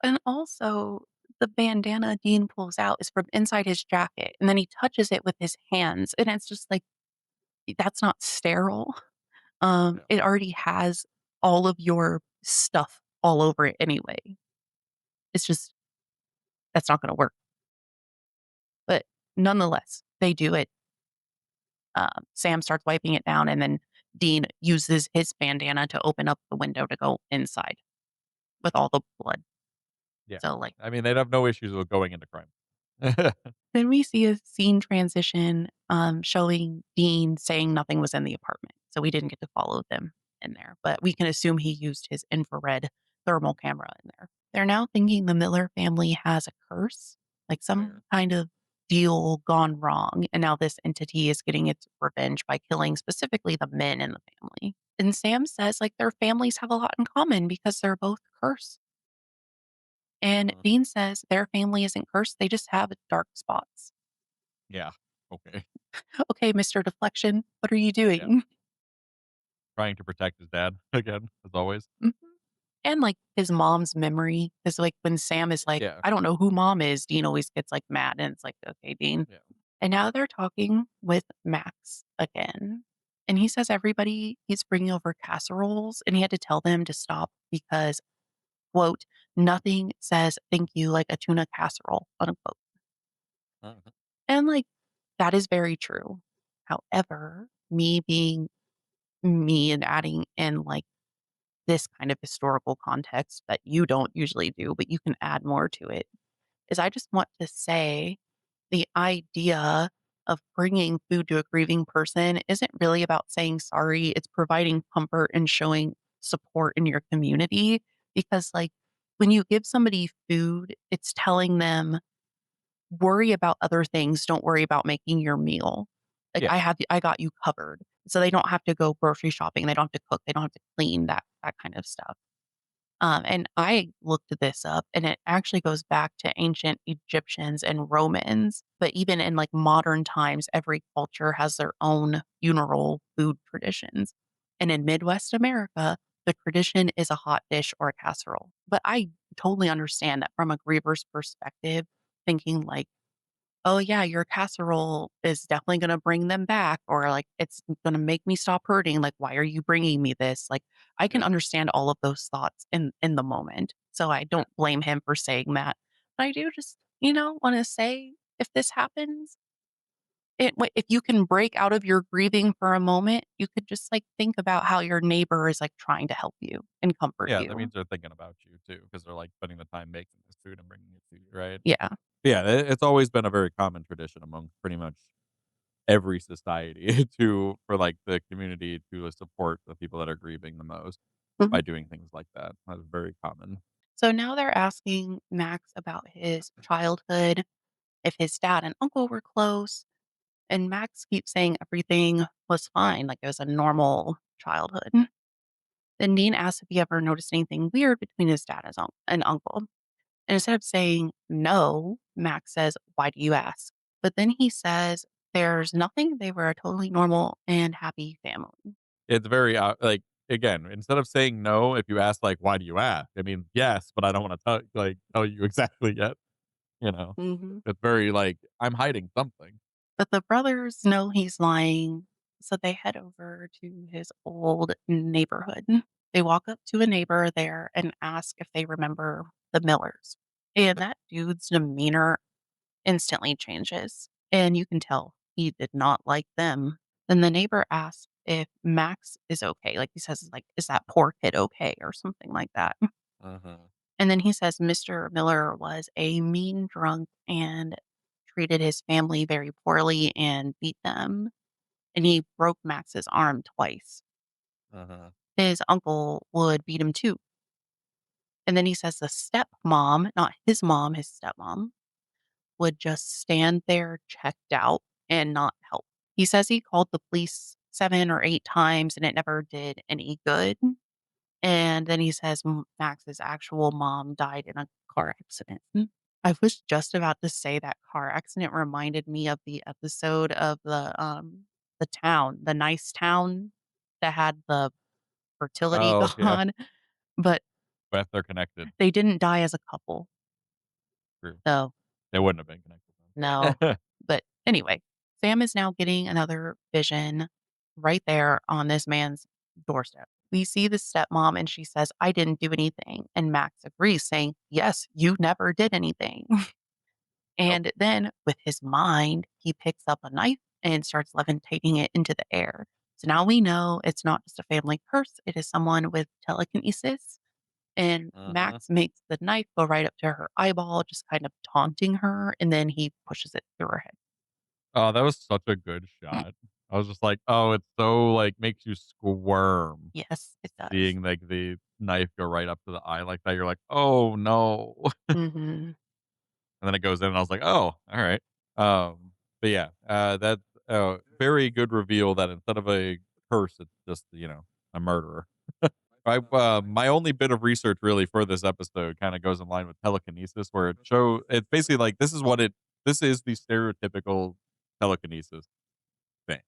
and also the bandana Dean pulls out is from inside his jacket, and then he touches it with his hands, and it's just like that's not sterile. yeah. It already has all of your stuff all over it anyway. It's just that's not gonna work. But nonetheless, they do it. Sam starts wiping it down, and then Dean uses his bandana to open up the window to go inside with all the blood. Yeah. So, like, I mean, they'd have no issues with going into crime. then we see a scene transition, showing Dean saying nothing was in the apartment. So we didn't get to follow them in there, but we can assume he used his infrared thermal camera in there. They're now thinking the Miller family has a curse, like some Fair. kind of deal gone wrong. And now this entity is getting its revenge by killing specifically the men in the family. And Sam says, like, their families have a lot in common because they're both cursed. And Uh, Dean says their family isn't cursed, they just have dark spots. yeah. Okay. Okay, Mr. Deflection, what are you Yeah. doing? Trying to protect his dad again, as always. Mhm. And, like, his mom's memory is, like, when Sam is like, Yeah. "I don't know who mom is," Dean always gets, like, mad, and it's like, "Okay, Dean." Yeah. And now they're talking with Max again, and he says everybody he's bringing over casseroles, and he had to tell them to stop because, quote, "Nothing says thank you like a tuna casserole," unquote. Uh-huh. And, like, that is very true. However, me being me and adding in, like, this kind of historical context that you don't usually do, but you can add more to it, is I just want to say the idea of bringing food to a grieving person isn't really about saying sorry. It's providing comfort and showing support in your community because, like, when you give somebody food, it's telling them, worry about other things. Don't worry about making your meal. Like, Yeah. I got you covered. So they don't have to go grocery shopping. They don't have to cook. They don't have to clean that kind of stuff. And I looked this up and it actually goes back to ancient Egyptians and Romans. But even in like modern times, every culture has their own funeral food traditions. And in Midwest America, the tradition is a hot dish or a casserole. But I totally understand that from a griever's perspective, thinking like, oh yeah, your casserole is definitely gonna bring them back, or like, it's gonna make me stop hurting, like, why are you bringing me this? Like, I can Yeah. understand all of those thoughts in the moment, so I Yeah. don't blame him for saying that. But I do just, wanna say, if this happens, if you can break out of your grieving for a moment, you could just, like, think about how your neighbor is, like, trying to help you and comfort Yeah. That you. means they're thinking about you too, because they're like spending the time making this food and bringing it to you, right? Yeah. Yeah. It's always been a very common tradition among pretty much every society for like the community to support the people that are grieving the most Mhm. by doing things like that. That's very common. So now they're asking Max about his childhood, if his dad and uncle were close. And Max keeps saying everything was fine, like it was a normal childhood. Then Dean asks if he ever noticed anything weird between his dad and uncle. And instead of saying no, Max says, "Why do you ask?" But then he says, "There's nothing. They were a totally normal and happy family." It's very, like, again, instead of saying no, if you ask, like, "Why do you ask?" I mean, "Yes, but I don't wanna tell you exactly yet," you know? Hmm. It's very, like, "I'm hiding something." But the brothers know he's lying. So they head over to his old neighborhood. They walk up to a neighbor there and ask if they remember the Millers. And that dude's demeanor instantly changes. And you can tell he did not like them. Then the neighbor asks if Max is okay. Like he says, like, is that poor kid okay? Or something like that. Uh-huh. And then he says Mr. Miller was a mean drunk and treated his family very poorly and beat them. And he broke Max's arm twice. Uh-huh. His uncle would beat him too. And then he says the stepmom, not his mom, his stepmom, would just stand there checked out and not help. He says he called the police 7 or 8 times and it never did any good. And then he says Max's actual mom died in a car accident. I was just about to say that car accident reminded me of the episode of the town, the nice town that had the fertility Oh, yeah, gone, but but they're connected. they didn't die as a couple. True. So, They wouldn't have been connected no. then. But anyway, Sam is now getting another vision right there on this man's doorstep. we see the stepmom and she says, "I didn't do anything." And Max agrees, saying, "Yes, you never did anything." Yep. And then with his mind, he picks up a knife and starts levitating it into the air. So now we know it's not just a family curse, it is someone with telekinesis. And Mhm. Max makes the knife go right up to her eyeball, just kind of taunting her. And then he pushes it through her head. Oh, that was such a good shot. I was just like, "Oh, it's so, like, makes you squirm Yes, it does. seeing, like, the knife go right up to the eye like that." You're like, "Oh, no." Hmm. And then it goes in, and I was like, "Oh, alright." But yeah, that's a very good reveal that instead of a curse, it's just, a murderer. My only bit of research really for this episode kinda goes in line with telekinesis, where it's basically like, this is the stereotypical telekinesis thing,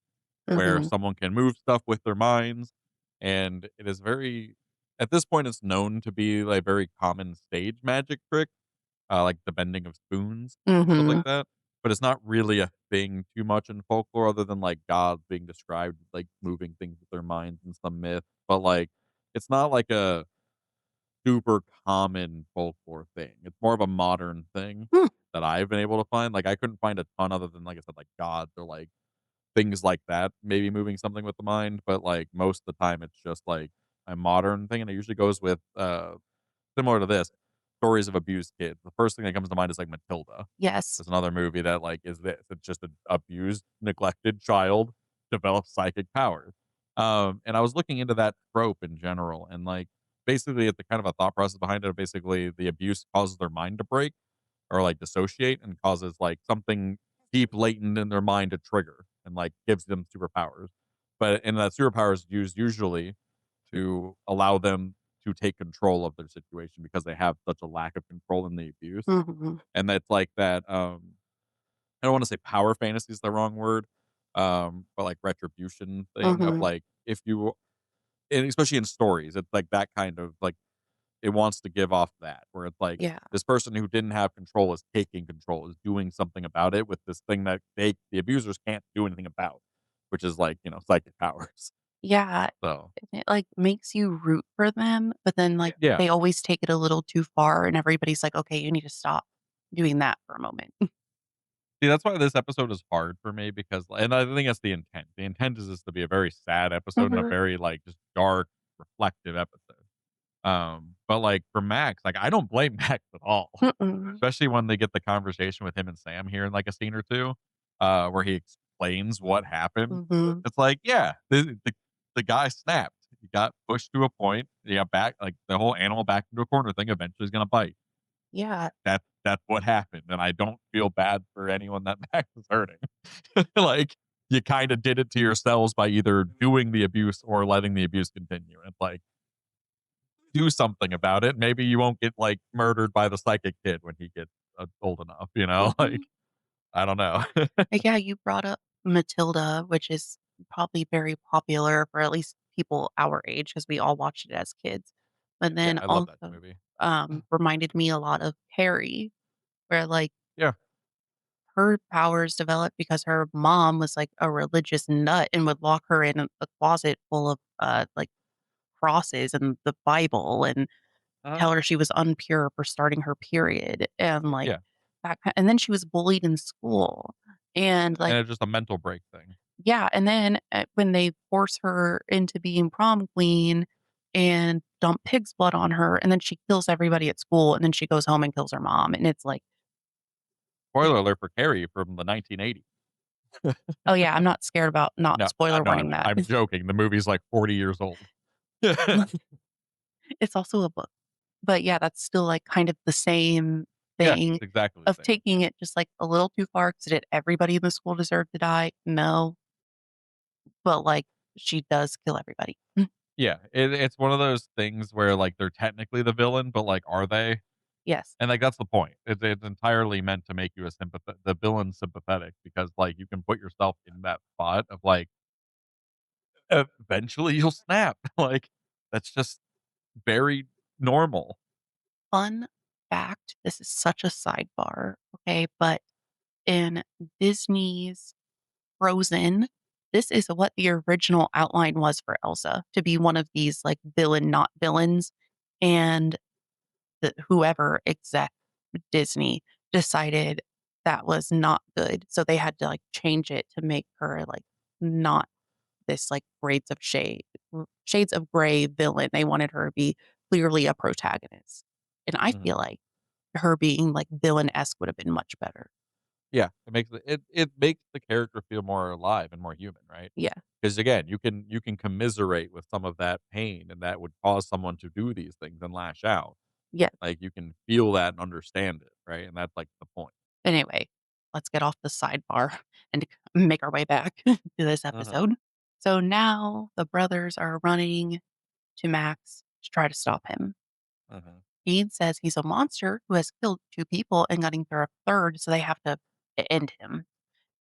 where Hmm. someone can move stuff with their minds, and it is very at this point, it's known to be, like, very common stage magic trick, like the bending of spoons, stuff like Hmm. that, but it's not really a thing too much in folklore other than, like, gods being described, like, moving things with their minds in some myth, but, like, it's not like a super common folklore thing. It's more of a modern thing Hmm. that I've been able to find. Like, I couldn't find a ton other than, like I said, like, gods or, like, things like that, maybe moving something with the mind, but, like, most of the time, it's just, like, a modern thing, and it usually goes with, similar to this, stories of abused kids. The first thing that comes to mind is, like, Matilda. Yes. There's another movie that, like, is this. It's just an abused, neglected child develops psychic powers. And I was looking into that trope in general, and, like, basically, it's the kind of a thought process behind it of basically the abuse causes their mind to break or, like, dissociate and causes, like, something deep latent in their mind to trigger and, like, gives them superpowers. And that superpower is used usually to allow them to take control of their situation because they have such a lack of control in the abuse. Hmm. And that's like that, I don't wanna say power fantasy is the wrong word, but, like, retribution thing of, Hmm. like, if you and especially in stories, it's like that kind of, like, it wants to give off that, where it's like, Yeah. this person who didn't have control is taking control, is doing something about it with this thing that the abusers can't do anything about, which is like, psychic powers. Yeah. So, It, like, makes you root for them, but then, like, yeah. they always take it a little too far, and everybody's like, "Okay, you need to stop doing that for a moment." See, that's why this episode is hard for me because and I think that's the intent. The intent is this to be a very sad episode and a Mhm. very, like, just dark, reflective episode. But, like, for Max, like, I don't blame Max at all, Mm-mm. especially when they get the conversation with him and Sam here in, like, a scene or 2, where he explains what happened. Mhm. It's like, yeah, the guy snapped. He got pushed to a point. He got back like, the whole animal back into a corner thing eventually is gonna bite. Yeah. That's what happened, and I don't feel bad for anyone that Max is hurting. Like, you kinda did it to yourselves by either doing the abuse or letting the abuse continue. It's like, do something about it. Maybe you won't get, like, murdered by the psychic kid when he gets, old enough, you know? Like, Mhm. I don't know. Yeah, you brought up Matilda, which is probably very popular for at least people our age because we all watched it as kids, but Yeah, then I love that also, movie. reminded me a lot of Carrie, where, like, Yeah. her powers developed because her mom was, like, a religious nut and would lock her in a closet full of, like, crosses and the Bible and Uh-huh. tell her she was unpure for starting her period, and, like, Yeah, and then she was bullied in school, and, and like, it's just a mental break thing. yeah, and then, when they force her into being prom queen and dump pig's blood on her, and then she kills everybody at school, and then she goes home and kills her mom, and it's like, Spoiler alert for Carrie from the 1980s. "Oh, yeah, I'm not scared about not No, spoiler no, warning that." I'm joking. The movie's, like, 40 years old. It's also a book. But, yeah, that's still, like, kind of the same Yeah, thing it's exactly of the same. taking it just, like, a little too far. 'Cause did everybody in the school deserve to die? No, but, like, she does kill everybody. Yeah, it's one of those things where, like, they're technically the villain, but, like, are they? Yes. And, like, that's the point. It's entirely meant to make you the villain sympathetic because, like, you can put yourself in that spot of, like, eventually you'll snap. Like, that's just very normal. Fun fact, this is such a sidebar, okay, but in Disney's Frozen, this is what the original outline was for Elsa, to be one of these, like, villain, not villains, and whoever exec Disney decided that was not good, so they had to, like, change it to make her, like, not this, like, shades of gray villain. They wanted her to be clearly a protagonist, and I Mhm. feel like her being, like, villain-esque would have been much better. Yeah, it makes the character feel more alive and more human, right? Yeah. Because again, you can commiserate with some of that pain, and that would cause someone to do these things and lash out. Yeah. Like, you can feel that and understand it, right? And that's, like, the point. Anyway, let's get off the sidebar and make our way back to this Uh-huh, episode. So now the brothers are running to Max to try to stop him. uh-huh, Dean says he's a monster who has killed 2 people and getting through a third, so they have to end him.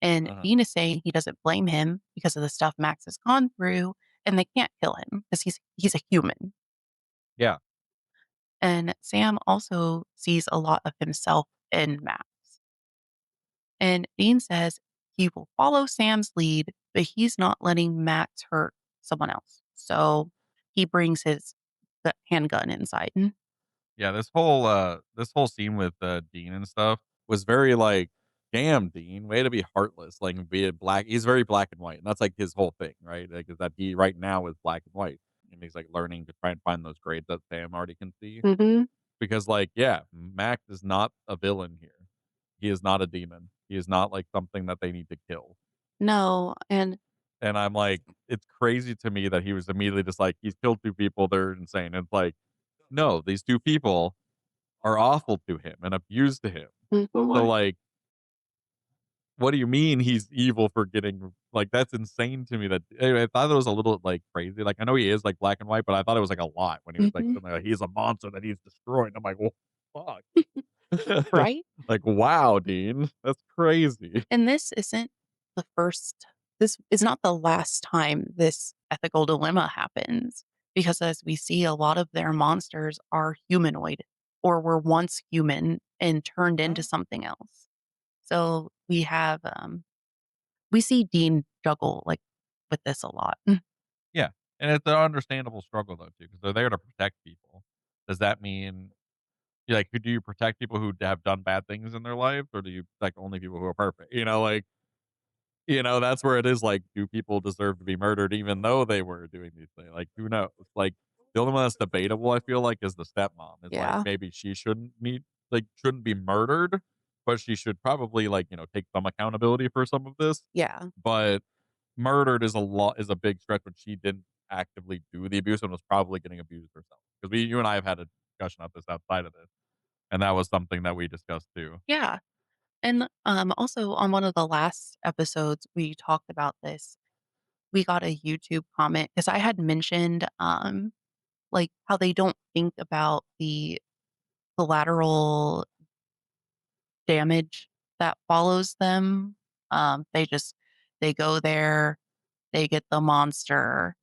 And uh-huh. Dean is saying he doesn't blame him because of the stuff Max has gone through, and they can't kill him because he's a human. Yeah, And Sam also sees a lot of himself in Max. And Dean says he will follow Sam's lead, but he's not letting Max hurt someone else. So he brings his handgun inside. yeah, this whole scene with, Dean and stuff was very, like, "Damn, Dean, way to be heartless," like, be it black he's very black and white, and that's, like, his whole thing, right? Like, is that he right now is black and white, and he's, like, learning to try and find those grades that Sam already can see. Mhm. Because, like, yeah, Max is not a villain here. He is not a demon. He is not, like, something that they need to kill. No, and And I'm like, it's crazy to me that he was immediately just like, "He's killed 2 people, they're insane." It's like, no, these 2 people are awful to him and abused to him. So, Mhm. like, what do you mean he's evil for getting like, that's insane to me that anyway, I thought it was a little, like, crazy. Like, I know he is, like, black and white, but I thought it was, like, a lot when he was, like, Mhm. something like, "He's a monster that he's destroyed." I'm like, "Well, fuck." Right? Like, wow, Dean, that's crazy. And this is not the last time this ethical dilemma happens, because as we see, a lot of their monsters are humanoid or were once human and turned into Huh? something else. So we see Dean juggle, like, with this a lot. Yeah, and it's an understandable struggle though too, because 'cause they're there to protect people. Does that mean like, who do you protect people who have done bad things in their life, or do you protect only people who are perfect? Like, that's where it is like, do people deserve to be murdered even though they were doing these things? Like, who knows? Like, the only one that's debatable, I feel like, is the stepmom. It's like, Yeah. maybe she shouldn't be murdered, but she should probably, like, take some accountability for some of this. Yeah. But murdered is a big stretch when she didn't actively do the abuse and was probably getting abused herself. Because you and I have had a discussion about this outside of this, and that was something that we discussed too. Yeah. And, also on one of the last episodes, we talked about this. We got a YouTube comment because I had mentioned, like, how they don't think about the collateral damage that follows them. They go there, they get the monster,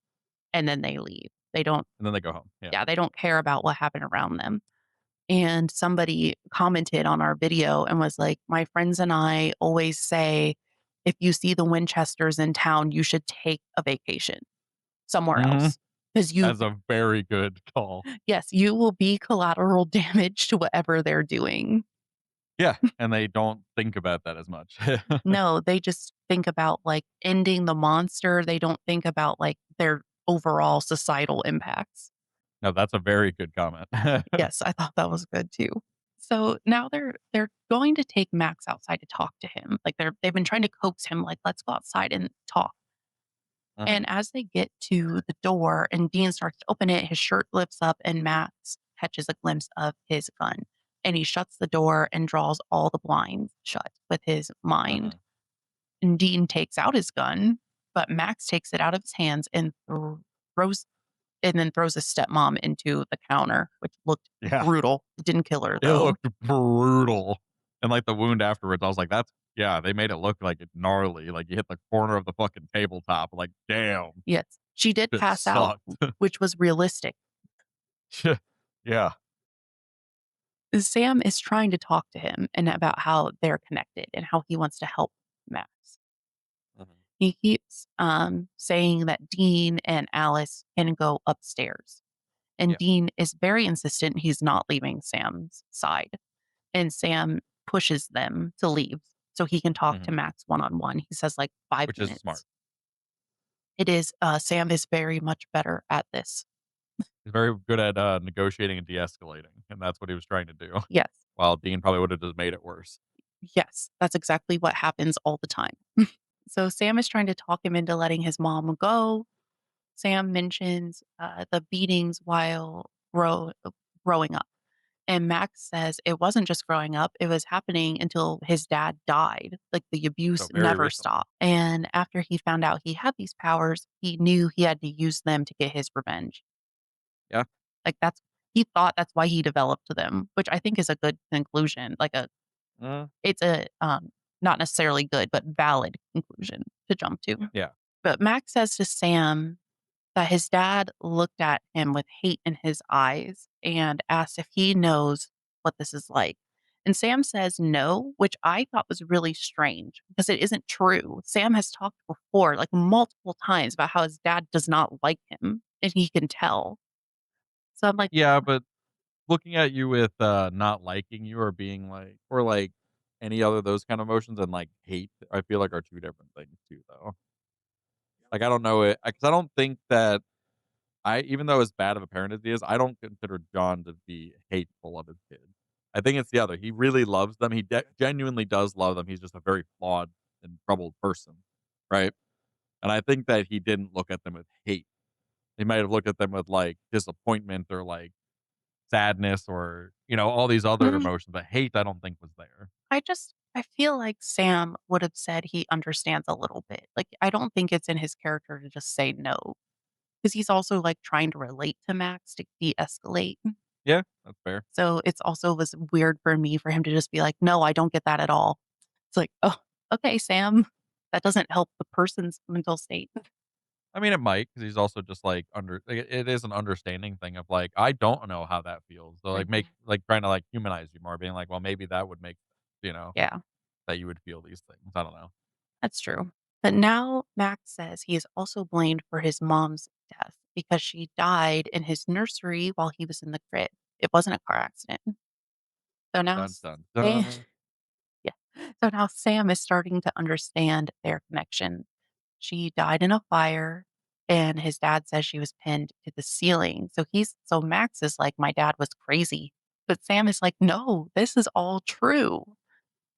and then they leave. They don't And then they go home. Yeah. Yeah, they don't care about what happened around them. And somebody commented on our video and was like, "My friends and I always say, if you see the Winchesters in town, you should take a vacation somewhere Mhm. else. Because That's a very good call. yes, you will be collateral damage to whatever they're doing." Yeah, and they don't think about that as much. No, they just think about, like, ending the monster. They don't think about, like, their overall societal impacts. No, that's a very good comment. Yes, I thought that was good too. So now they're going to take Max outside to talk to him. Like, they've been trying to coax him, like, "Let's go outside and talk." Uh-huh, And as they get to the door and Dean starts to open it, his shirt lifts up and Max catches a glimpse of his gun. And he shuts the door and draws all the blinds shut with his mind. uh-huh. And Dean takes out his gun, but Max takes it out of his hands and throws throws his stepmom into the counter, which looked Yeah, brutal. It didn't kill her it though. looked brutal. And, like, the wound afterwards, I was like, "That's" yeah, they made it look, like, it gnarly, like, you hit the corner of the fucking tabletop, like, "Damn, Yes, she did it pass out, sucked." which was realistic. Yeah. Sam is trying to talk to him and about how they're connected and how he wants to help Max. Mhm. He keeps saying that Dean and Alice can go upstairs. And Yeah. Dean is very insistent he's not leaving Sam's side. And Sam pushes them to leave so he can talk to Mhm. Max one on one. He says like 5 Which is smart. minutes. It is Sam is very much better at this. He's very good at, negotiating and de-escalating, and that's what he was trying to do, Yes. while Dean probably would've just made it worse. Yes, that's exactly what happens all the time. So Sam is trying to talk him into letting his mom go. Sam mentions the beatings while growing up. And Max says it wasn't just growing up, it was happening until his dad died. Like the abuse So very never recently. stopped. And after he found out he had these powers, he knew he had to use them to get his revenge. Yeah. Like he thought that's why he developed them, which I think is a good conclusion. Uh, It's a not necessarily good, but valid conclusion to jump to. yeah. But Max says to Sam that his dad looked at him with hate in his eyes and asked if he knows what this is like. And Sam says no, which I thought was really strange because it isn't true. Sam has talked before, like multiple times, about how his dad does not like him and he can tell. So I'm like, Yeah, but looking at you with, not liking you or being like any other those kind of emotions and, like, hate, I feel like are 2 different things too, though. Like, I don't know it because I don't think that even though as bad of a parent as he is, I don't consider John to be hateful of his kids. I think it's the other. He really loves them. He genuinely does love them. He's just a very flawed and troubled person, right? And I think that he didn't look at them with hate. He might have looked at them with like disappointment or like sadness or all these other mm, emotions. But hate, I don't think was there. I feel like Sam would have said he understands a little bit. Like, I don't think it's in his character to just say no because he's also like trying to relate to Max to de escalate. Yeah, that's fair. So, it's also was weird for me for him to just be like, "No, I don't get that at all." It's like, "Oh, okay, Sam." That doesn't help the person's mental state. I mean, it might because he's also just like it is an understanding thing of like I don't know how that feels. So like make Mhm. like trying to like humanize you more, being like, well, maybe that would make Yeah, that you would feel these things. I don't know. that's true. But now Max says he is also blamed for his mom's death because she died in his nursery while he was in the crib. It wasn't a car accident. So now Dun dun Sam dun. yeah. So now Sam is starting to understand their connection. She died in a fire, and his dad says she was pinned to the ceiling. So Max is like, "My dad was crazy." But Sam is like, "No, this is all true."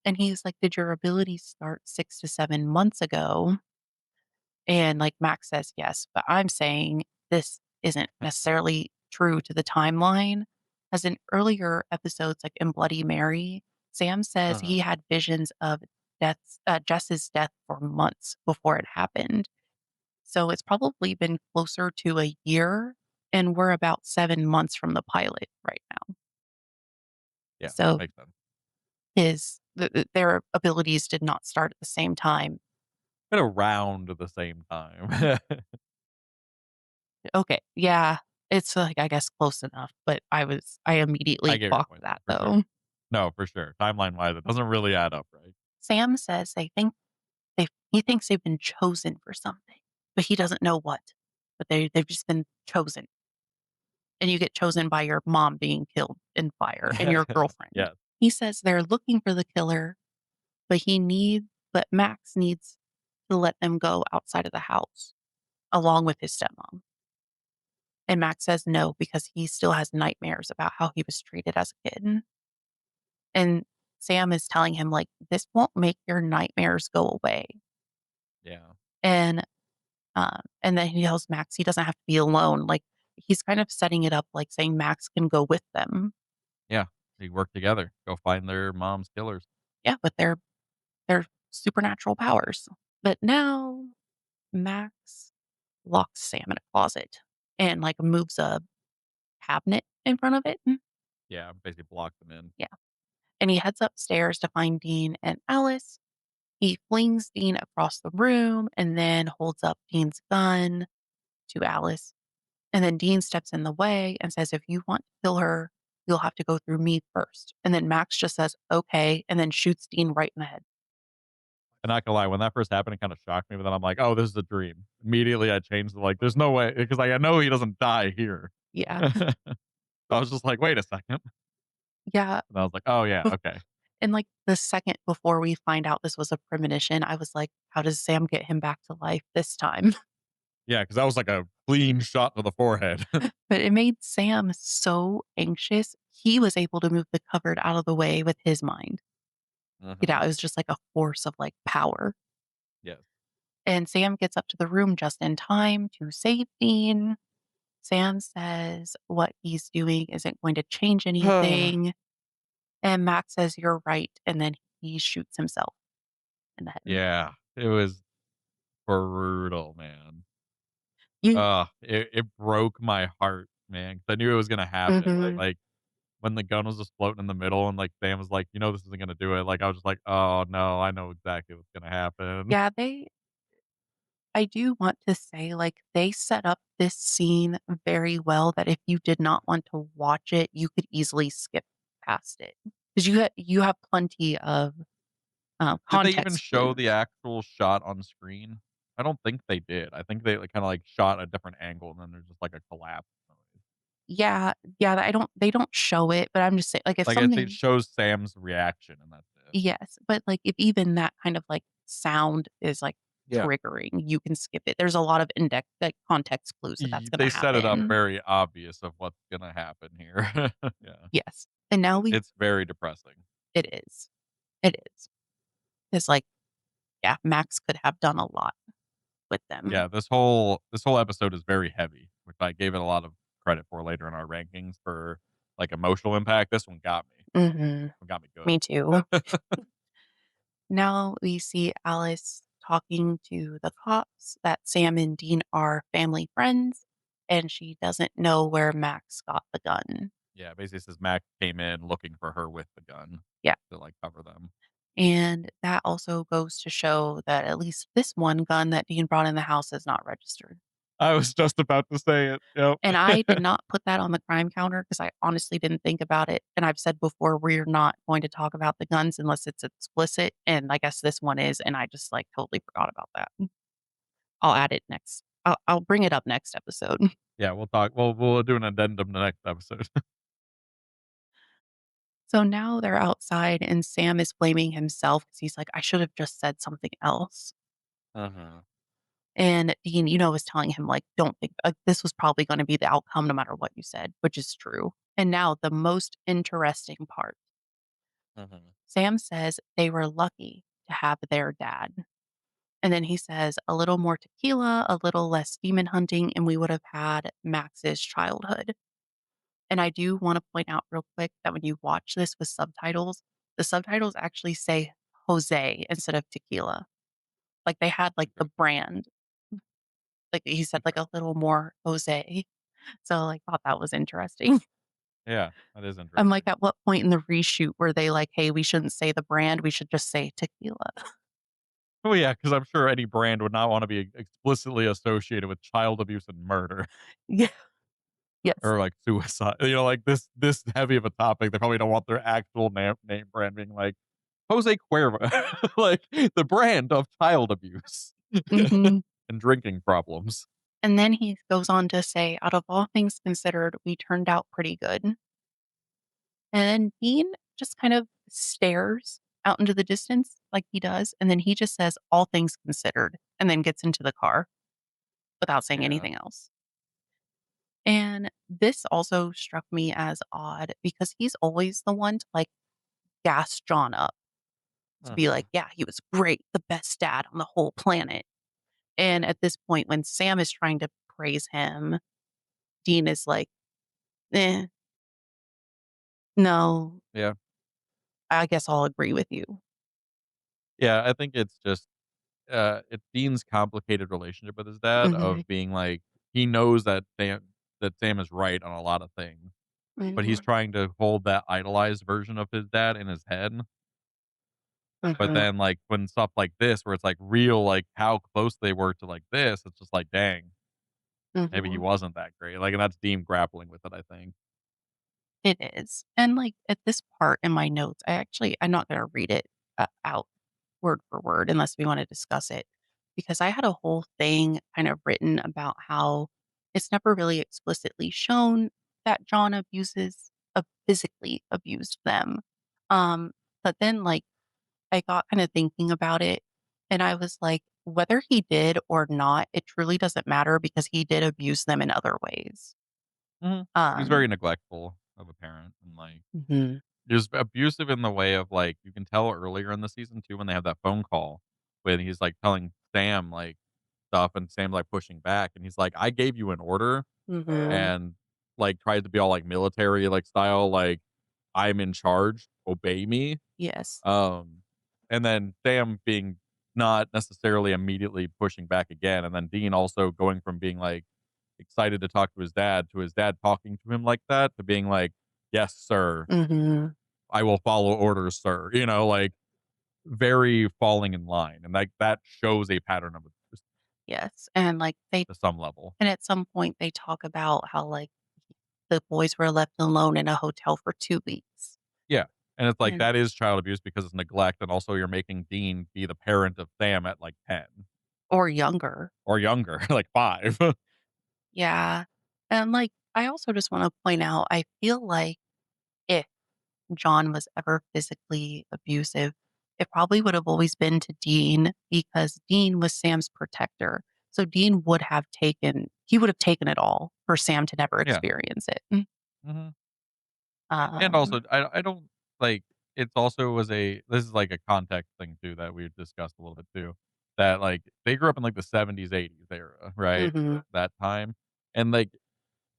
And he's like, "Did your ability start 6 to 7 months ago?" And, like, Max says, "Yes," but I'm saying this isn't necessarily true to the timeline, as in earlier episodes, like in Bloody Mary, Sam says Uh-huh. he had visions of Jess's death for months before it happened. So it's probably been closer to a year, and we're about 7 months from the pilot right now. Yeah, So makes sense. their abilities did not start at the same time. Been around at the same time. Okay, yeah, it's, like, I guess close enough, but I I immediately get your clocked point though, that, for sure. though. No, for sure. Timeline wise, it doesn't really add up, right? Sam says he thinks they've been chosen for something, but he doesn't know what. But they've just been chosen, and you get chosen by your mom being killed in fire and your girlfriend. Yes. He says they're looking for the killer, but but Max needs to let them go outside of the house along with his stepmom. And Max says no because he still has nightmares about how he was treated as a kid. And Sam is telling him, like, "This won't make your nightmares go away." Yeah. And, and then he tells Max he doesn't have to be alone. Like, he's kind of setting it up, like saying Max can go with them. Yeah. They work together. Go find their mom's killers. Yeah, with their supernatural powers. But now Max locks Sam in a closet and, like, moves a cabinet in front of it. Yeah, basically block them in. Yeah. And he heads upstairs to find Dean and Alice. He flings Dean across the room and then holds up Dean's gun to Alice. And then Dean steps in the way and says, "If you want to kill her, you'll have to go through me first." And then Max just says, "Okay," and then shoots Dean right in the head. And not gonna lie, when that first happened, it kinda shocked me, but then I'm like, "Oh, this is a dream." Immediately, I changed like, "There's no way," because, like, I know he doesn't die here. Yeah. So I was just like, "Wait a second." Yeah. And I was like, "Oh, yeah, bef- okay." And like the second before we find out this was a premonition, I was like, how does Sam get him back to life this time? Yeah, because that was like a clean shot to the forehead. But it made Sam so anxious. He was able to move the cupboard out of the way with his mind. Mhm. It was just like a force of like power. Yes. And Sam gets up to the room just in time to save Dean. Sam says what he's doing isn't going to change anything. And Max says, "You're right." And then he shoots himself in the head. Yeah, it was brutal, man. You It broke my heart, man, 'cause I knew it was gonna happen. Mhm. Like, when the gun was just floating in the middle and, like, Sam was like, "You know this isn't gonna do it," like, I was just like, "Oh, no, I know exactly what's gonna happen." Yeah, I do want to say, like, they set up this scene very well that if you did not want to watch it, you could easily skip past it because you have plenty of, Did they even context show the clues. actual shot on screen? I don't think they did. I think they, like, kinda, like, shot a different angle, and then there's just, like, a collapse noise. Yeah, yeah, I don't they don't show it, but I'm just saying, like, if Like, it something shows Sam's reaction, and that's it. yes, but, like, if even that kind of, like, sound is, like, Yeah. triggering, you can skip it. There's a lot of index like, context clues that that's gonna They set it up happen. very obvious of what's gonna happen here. Yeah. Yes, and now It's very depressing. it is. It is. It's like, yeah, Max could have done a lot with them. Yeah, this whole episode is very heavy, which I gave it a lot of credit for later in our rankings for, like, emotional impact. This one got me. Mhm. It got me good. Me too. Now we see Alice talking to the cops that Sam and Dean are family friends, and she doesn't know where Max got the gun. Yeah, basically says Mac came in looking for her with the gun Yeah. to, like, cover them. And that also goes to show that at least this one gun that Dean brought in the house is not registered. I was just about to say it. And I did Yep. not put that on the crime counter because I honestly didn't think about it. And I've said before, we're not going to talk about the guns unless it's explicit. And I guess this one is. And I just like totally forgot about that. I'll add it next. I'll bring it up next episode. Yeah, we'll talk we'll do an addendum the next episode. So now they're outside and Sam is blaming himself because he's like, I should have just said something else. Uh-huh. And Dean, was telling him, like, don't think this was probably going to be the outcome no matter what you said, which is true. And now the most interesting part Uh-huh. Sam says they were lucky to have their dad. And then he says a little more tequila, a little less demon hunting, and we would have had Max's childhood. And I do want to point out real quick that when you watch this with subtitles, the subtitles actually say Jose instead of tequila. Like they had like the Interesting. brand, like he said, like Okay. a little more Jose. So like thought that was interesting. Yeah, that is I'm like, interesting. at what point in the reshoot were they like, hey, we shouldn't say the brand, we should just say tequila? Oh, yeah, because 'cause I'm sure any brand would not wanna be explicitly associated with child abuse and murder Yeah. Yes. or, like, suicide. Like, this heavy of a topic, they probably don't want their actual name brand being like, Jose Cuervo, like, the brand of child abuse Hmm. and drinking problems. And then he goes on to say, out of all things considered, we turned out pretty good. And Dean just kind of stares out into the distance like he does. And then he just says, all things considered, and then gets into the car without saying Yeah. anything else. And this also struck me as odd because he's always the one to like gas John up to be Uh-huh. like, yeah, he was great, the best dad on the whole planet. And at this point, when Sam is trying to praise him, Dean is like, eh, no, Yeah. I guess I'll agree with you. Yeah, I think it's just, it's Dean's complicated relationship with his dad Mhm, of being like, he knows that Sam is right on a lot of things, but he's mhm, trying to hold that idolized version of his dad in his head. But mhm, then, like, when stuff like this, where it's, like, real, like, how close they were to, like, this, it's just like, "Dang, maybe he mhm. wasn't that great." Like, and that's Dean grappling with it, I think. It is. And, like, at this part in my notes, I'm not gonna read it, out, word for word unless we want to discuss it. Because I had a whole thing kind of written about how it's never really explicitly shown that John physically abused them. Um, but then like I got kind of thinking about it and I was like, whether he did or not, it truly doesn't matter because he did abuse them in other ways. Mhm. He's Um, very neglectful of a parent and, like, mhm, just abusive in the way of, like, you can tell earlier in the season too when they have that phone call when he's, like, telling Sam, like, stuff and Sam, like, pushing back, and he's like, "I gave you an order," mhm, and, like, tries to be all, like, military, like, style, like, "I'm in charge, obey me." yes. Um, and then Sam being not necessarily immediately pushing back again, and then Dean also going from being, like, excited to his dad talking to him like that, to being like, "Yes, sir. Mhm, I will follow orders, sir." You know, like, very falling in line, and, like, that shows a pattern of abuse yes. And like to some level. and at some point they talk about how like the boys were left alone in a hotel for 2 weeks Yeah, and it's like, and that is child abuse because it's neglect, and also you're making Dean be the parent of Sam at, like, 10 or younger. or younger, like 5. Yeah. And like I also just want to point out, I feel like if John was ever physically abusive, it probably would have always been to Dean because Dean was Sam's protector. So Dean would have taken it all for Sam to never Yeah. experience it. Mhm. And Um, also, I don't like it's also was a this is like a context thing too that we've discussed a little bit too, that, like, they grew up in, like, the '70s, '80s era, right? mhm. That time, and, like,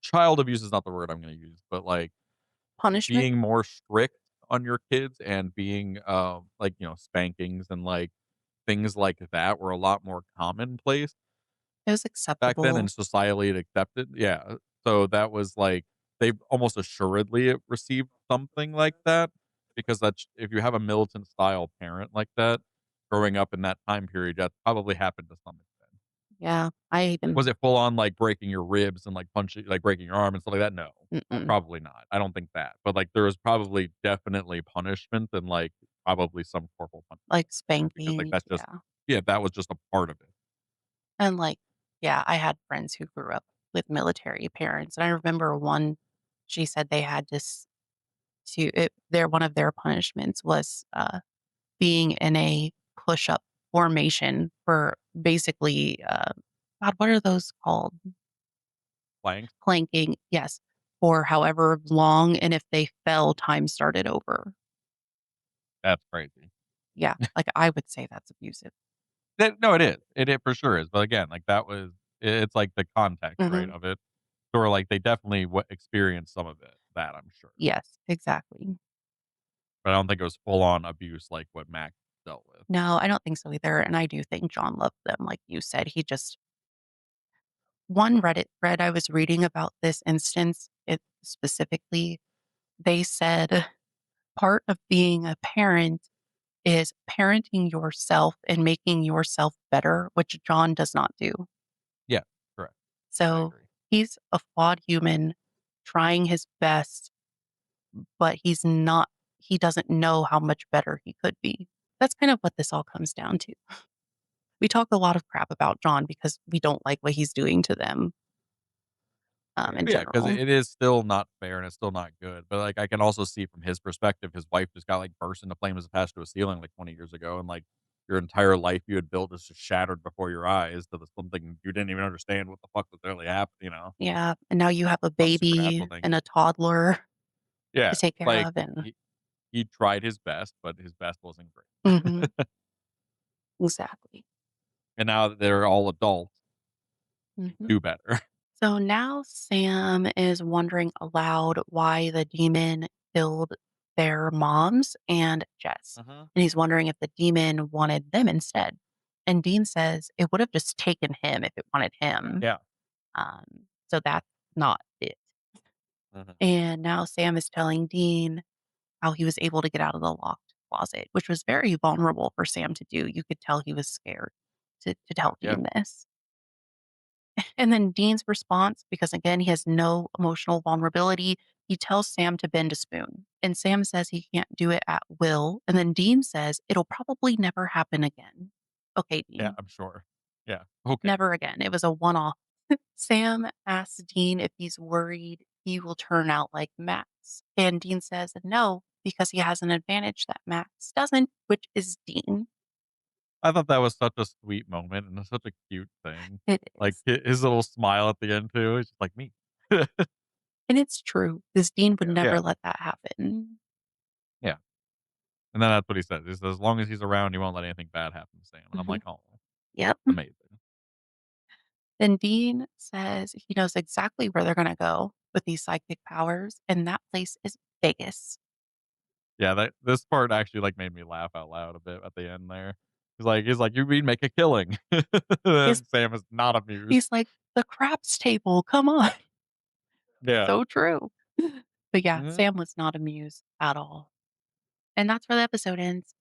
child abuse is not the word I'm gonna use, but, like, Punishment? being more strict on your kids and being, like, spankings and, like, things like that were a lot more commonplace It was back then acceptable. and societally accepted. Yeah, so that was, like, they almost assuredly received something like that because that's if you have a militant style parent like that growing up in that time period, that probably happened to some extent. Yeah. I even Was it full on, like, breaking your ribs and, like, punching like, breaking your arm and stuff like that? No, mm-mm. probably not. I don't think that, but, like, there was probably definitely punishment and, like, probably some corporal punishment Like there because, like, spankings, that's just yeah. yeah, that was just a part of it. And, like, yeah, I had friends who grew up with military parents, and I remember one, she said they had to their one of their punishments was, being in a push-up formation for basically, God, what are those called? Planks? Planking, yes, for however long, and if they fell, time started over. That's crazy. Yeah, like, I would say that's abusive. That no, it is. It for sure is, but again, like, that was it's like the context, right, Mhm. of it. Or, like, they definitely experienced some of it, that I'm sure. Yes, exactly. But I don't think it was full on abuse like what Mac dealt with. No, I don't think so either, and I do think John loved them, like you said, he just one Reddit thread I was reading about this instance, it specifically, they said part of being a parent is parenting yourself and making yourself better, which John does not do. Yeah, correct. I So agree. he's a flawed human trying his best, but he doesn't know how much better he could be. That's kind of what this all comes down to. We talk a lot of crap about John because we don't like what he's doing to them in Yeah, because general. it is still not fair and it's still not good, but, like, I can also see from his perspective, his wife just got, like, burst into flames attached to a ceiling, like, 20 years ago, and, like, your entire life you had built is just shattered before your eyes to the something you didn't even understand what the fuck was really happening. Yeah, and now you have a Some supernatural baby thing. and a toddler to Yeah, take care like, of and he tried his best, but his best wasn't great. mhm, exactly. And now that they're all adults, he Mhm. do better. So now Sam is wondering aloud why the demon killed their moms and Jess. Mhm. And he's wondering if the demon wanted them instead. And Dean says it would have just taken him if it wanted him. Yeah. So that's not it. Mhm. And now Sam is telling Dean how he was able to get out of the locked closet, which was very vulnerable for Sam to do. You could tell he was scared to tell Yeah. Dean this. And then Dean's response, because again, he has no emotional vulnerability, He tells Sam to bend a spoon, and Sam says he can't do it at will. And then Dean says it'll probably never happen again. Okay, Yeah, Dean, I'm sure. Yeah. Okay. never again. It was a one off. Sam asks Dean if he's worried he will turn out like Max. And Dean says no, because he has an advantage that Max doesn't, which is Dean. I thought that was such a sweet moment and such a cute thing. It Like, is. his little smile at the end too, it's just like me. And it's true, because Dean would Yeah, never let that happen. yeah. And then that's what he says. He says, "As long as he's around, he won't let anything bad happen to Sam." And I'm Mhm. like, "Oh, Yep. amazing." Then Dean says he knows exactly where they're going to go with these psychic powers, and that place is Vegas. Yeah, that this part actually, like, made me laugh out loud a bit at the end there. He's like, "You mean make a killing?" He's, And Sam is not amused. he's like, the craps table, come on. Yeah. So true. But yeah, Mhm. Sam was not amused at all. And that's where the episode ends.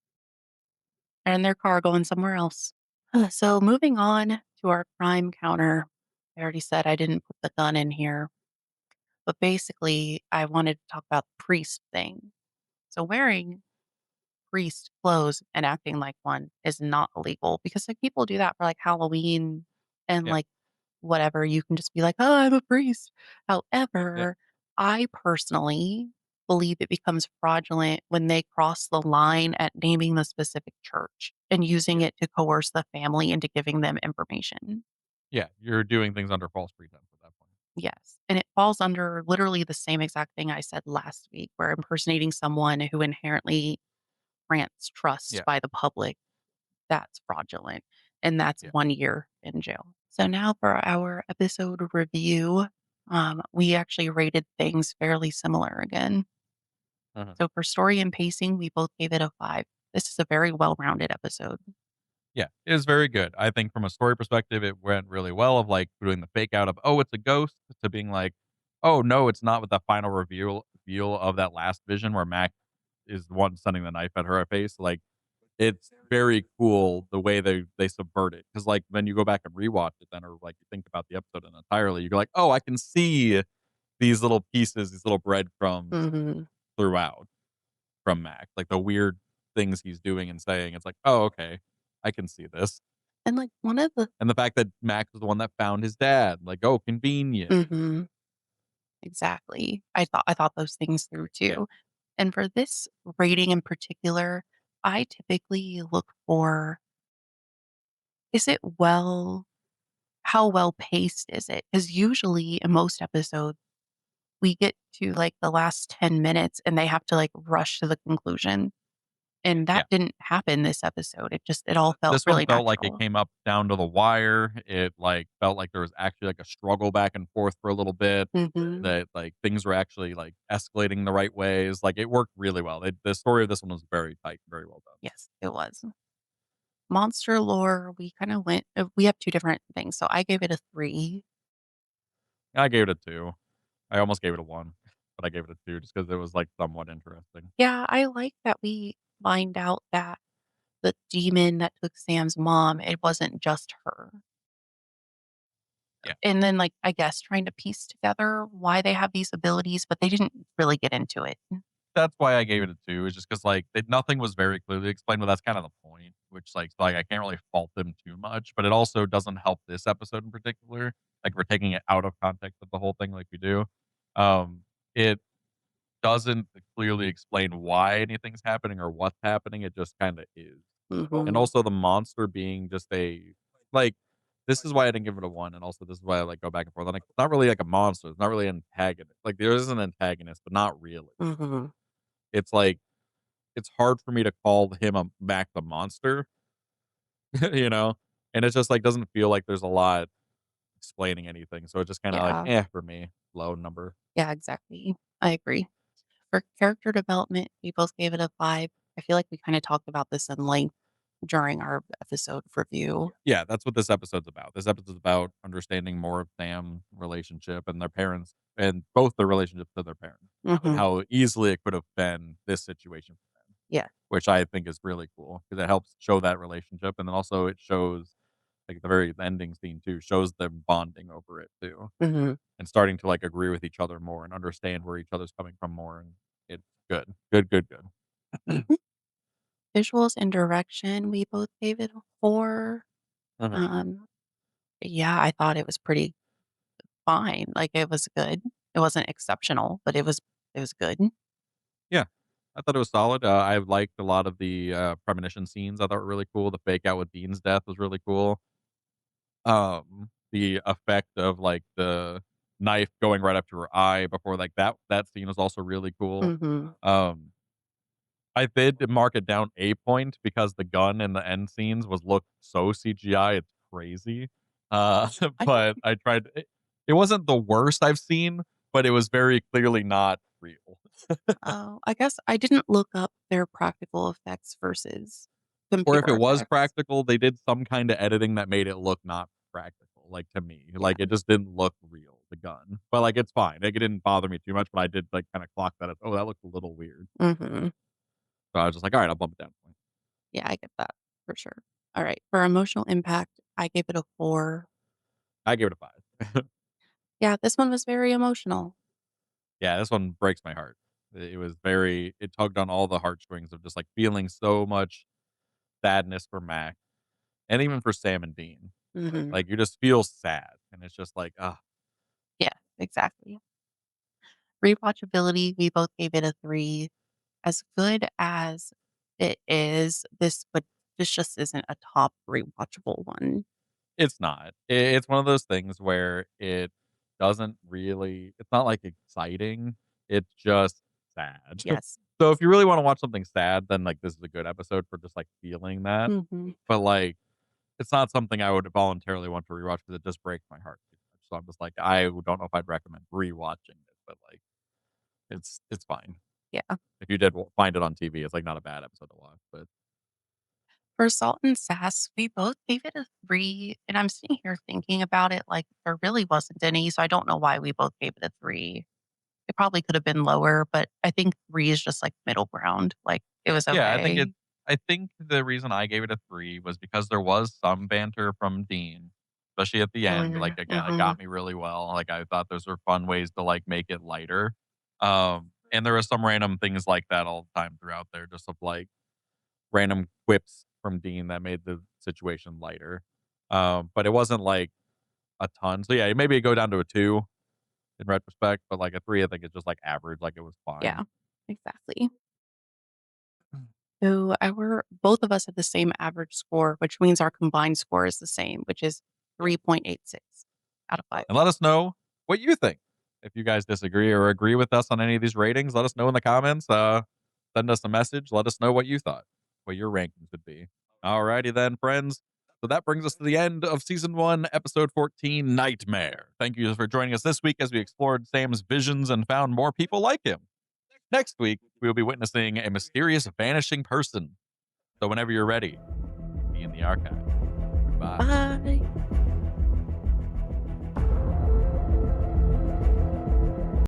They're in their car going somewhere else. So moving on to our crime counter. I already said I didn't put the gun in here, but basically I wanted to talk about the priest thing. So wearing priest clothes and acting like one is not illegal because like people do that for like Halloween and Yeah, like whatever. You can just be like, oh, I'm a priest. yeah, However, I personally believe it becomes fraudulent when they cross the line at naming the specific church and using yeah, it to coerce the family into giving them information. yeah. You're doing things under false pretense at that point. Yes. And it falls under literally the same exact thing I said last week, where impersonating someone who inherently grants trust Yeah, by the public, that's fraudulent. And that's yeah. 1 year in jail. So now for our episode review, we actually rated things fairly similar again. Uh-huh. So for story and pacing, we both gave it a 5. This is a very well-rounded episode. Yeah, it was very good. I think from a story perspective, it went really well of, like, doing the fake out of, "Oh, it's a ghost," to being like, "Oh, no, it's not," with the final reveal of that last vision where Mac is the one sending the knife at her face, like, it's very cool the way they subvert it. Because like, when you go back and rewatch it then or, like, you think about the episode entirely, you're like, "Oh, I can see these little pieces, these little breadcrumbs Mhm. throughout from Mac." Like, the weird things he's doing and saying, it's like, "Oh, okay. I can see this." And, like, one of the And the fact that Max was the one that found his dad, like, "Oh, convenient." Mhm. Exactly. I thought those things through Yeah, too. And for this rating in particular, I typically look for, is it well how well paced is it? Because usually in most episodes, we get to, like, the last 10 minutes and they have to, like, rush to the conclusion, and yeah. that didn't happen this episode. It all felt This one really felt like it natural. came up down to the wire. It, like, felt like there was actually, like, a struggle back and forth for a little bit, Mhm. that, like, things were actually, like, escalating the right ways. Like, it worked really well. The story of this one was very tight, very well done. Yes, it was. Monster lore, we kinda went we have 2 different things, so I gave it a 3. I gave it a 2. I almost gave it a 1, but I gave it a 2 just because it was, like, somewhat interesting. Yeah, I like that we find out that the demon that took Sam's mom, it wasn't just her. Yeah. And then, like, I guess trying to piece together why they have these abilities, but they didn't really get into it. That's why I gave it a 2, is just because like, nothing was very clearly explained, but that's kind of the point, which, like, I can't really fault them too much, but it also doesn't help this episode in particular. Like, we're taking it out of context of the whole thing like we do. It doesn't clearly explain why anything's happening or what's happening, it just kinda is. And Mhm, also the monster being just like, this is why I didn't give it a 1, and also this is why I, like, go back and forth. Like, it's not really like a monster, it's not really an antagonist. Like, there is an antagonist, but not really. mhm. It's like it's hard for me to call him a Mac the monster, you know? And it's just, like, doesn't feel like there's a lot explaining anything, so it's just kinda like, Yeah, "Eh," for me, low number. yeah, exactly. I agree. For character development, we both gave it a 5. I feel like we kinda talked about this in length during our episode review. Yeah, that's what this episode's about. This episode's about understanding more of Sam's relationship and their parents and both their relationships to their parents, and Mhm. how easily it could have been this situation for them, Yeah. which I think is really cool because it helps show that relationship, and then also it shows Like the very ending scene too shows them bonding over it too, Hmm. and starting to like agree with each other more and understand where each other's coming from more. And it's good, good, good, good. Visuals and direction, we both gave it a 4. Uh-huh. Um, yeah, I thought it was pretty fine. Like, it was good. It wasn't exceptional, but it was good. Yeah, I thought it was solid. I liked a lot of the premonition scenes. I thought were really cool. The fake out with Dean's death was really cool. The effect of, like, the knife going right up to her eye before, like, that scene was also really cool. Mhm. Um, I did mark it down a point because the gun in the end scenes looked so CGI, it's crazy. I But I tried it wasn't the worst I've seen, but it was very clearly not real. I guess I didn't look up their practical effects versus Or if it computer was effects. practical, they did some kinda editing that made it look not practical, like, to me. Like, Yeah. it just didn't look real, the gun. But, like, it's fine. Like, it didn't bother me too much, but I did, like, kinda clock that as, "Oh, that looks a little weird." Mhm. So I was just like, "Alright, I'll bump it down a point." Yeah, I get that for sure. Alright, for emotional impact, I gave it a 4. I gave it a 5. Yeah, this one was very emotional. Yeah, this one breaks my heart. It was very it tugged on all the heartstrings of just, like, feeling so much sadness for Mac and even for Sam and Dean. Mhm. Like, you just feel sad, and it's just like, ugh. Yeah, exactly. Rewatchability, we both gave it a 3. As good as it is, this just isn't a top rewatchable one. It's not. It's one of those things where it's not, like, exciting, it's just sad. Yes. So, if you really wanna watch something sad, then, like, this is a good episode for just, like, feeling that, Mhm. but, like, it's not something I would voluntarily want to rewatch because it just breaks my heart too much, so I'm just like, I don't know if I'd recommend rewatching it, but, like, it's fine. Yeah. If you did w find it on TV, it's, like, not a bad episode to watch, but For Salt and Sass, we both gave it a 3, and I'm sitting here thinking about it, like, there really wasn't any, so I don't know why we both gave it a 3. It probably could have been lower, but I think 3 is just, like, middle ground, like, it was yeah, okay. I think the reason I gave it a 3 was because there was some banter from Dean, especially at the end, like, again, it Mhm. got me really well, like, I thought those were fun ways to, like, make it lighter, and there were some random things like that all the time throughout there, just of, like, random quips from Dean that made the situation lighter, but it wasn't, like, a ton, so, yeah, maybe it go down to a 2 in retrospect, but, like, a 3, I think it's just, like, average, like, it was fine. Yeah, exactly. So our both of us have the same average score, which means our combined score is the same, which is Yeah. 3.86 out of 5. And let us know what you think. If you guys disagree or agree with us on any of these ratings, let us know in the comments. Send us a message. Let us know what you thought, what your rankings would be. Alrighty then, friends. So that brings us to the end of season 1, episode 14, Nightmare. Thank you for joining us this week as we explored Sam's visions and found more people like him. Next week, we will be witnessing a mysterious vanishing person. So whenever you're ready, be in the archive. Goodbye. Bye.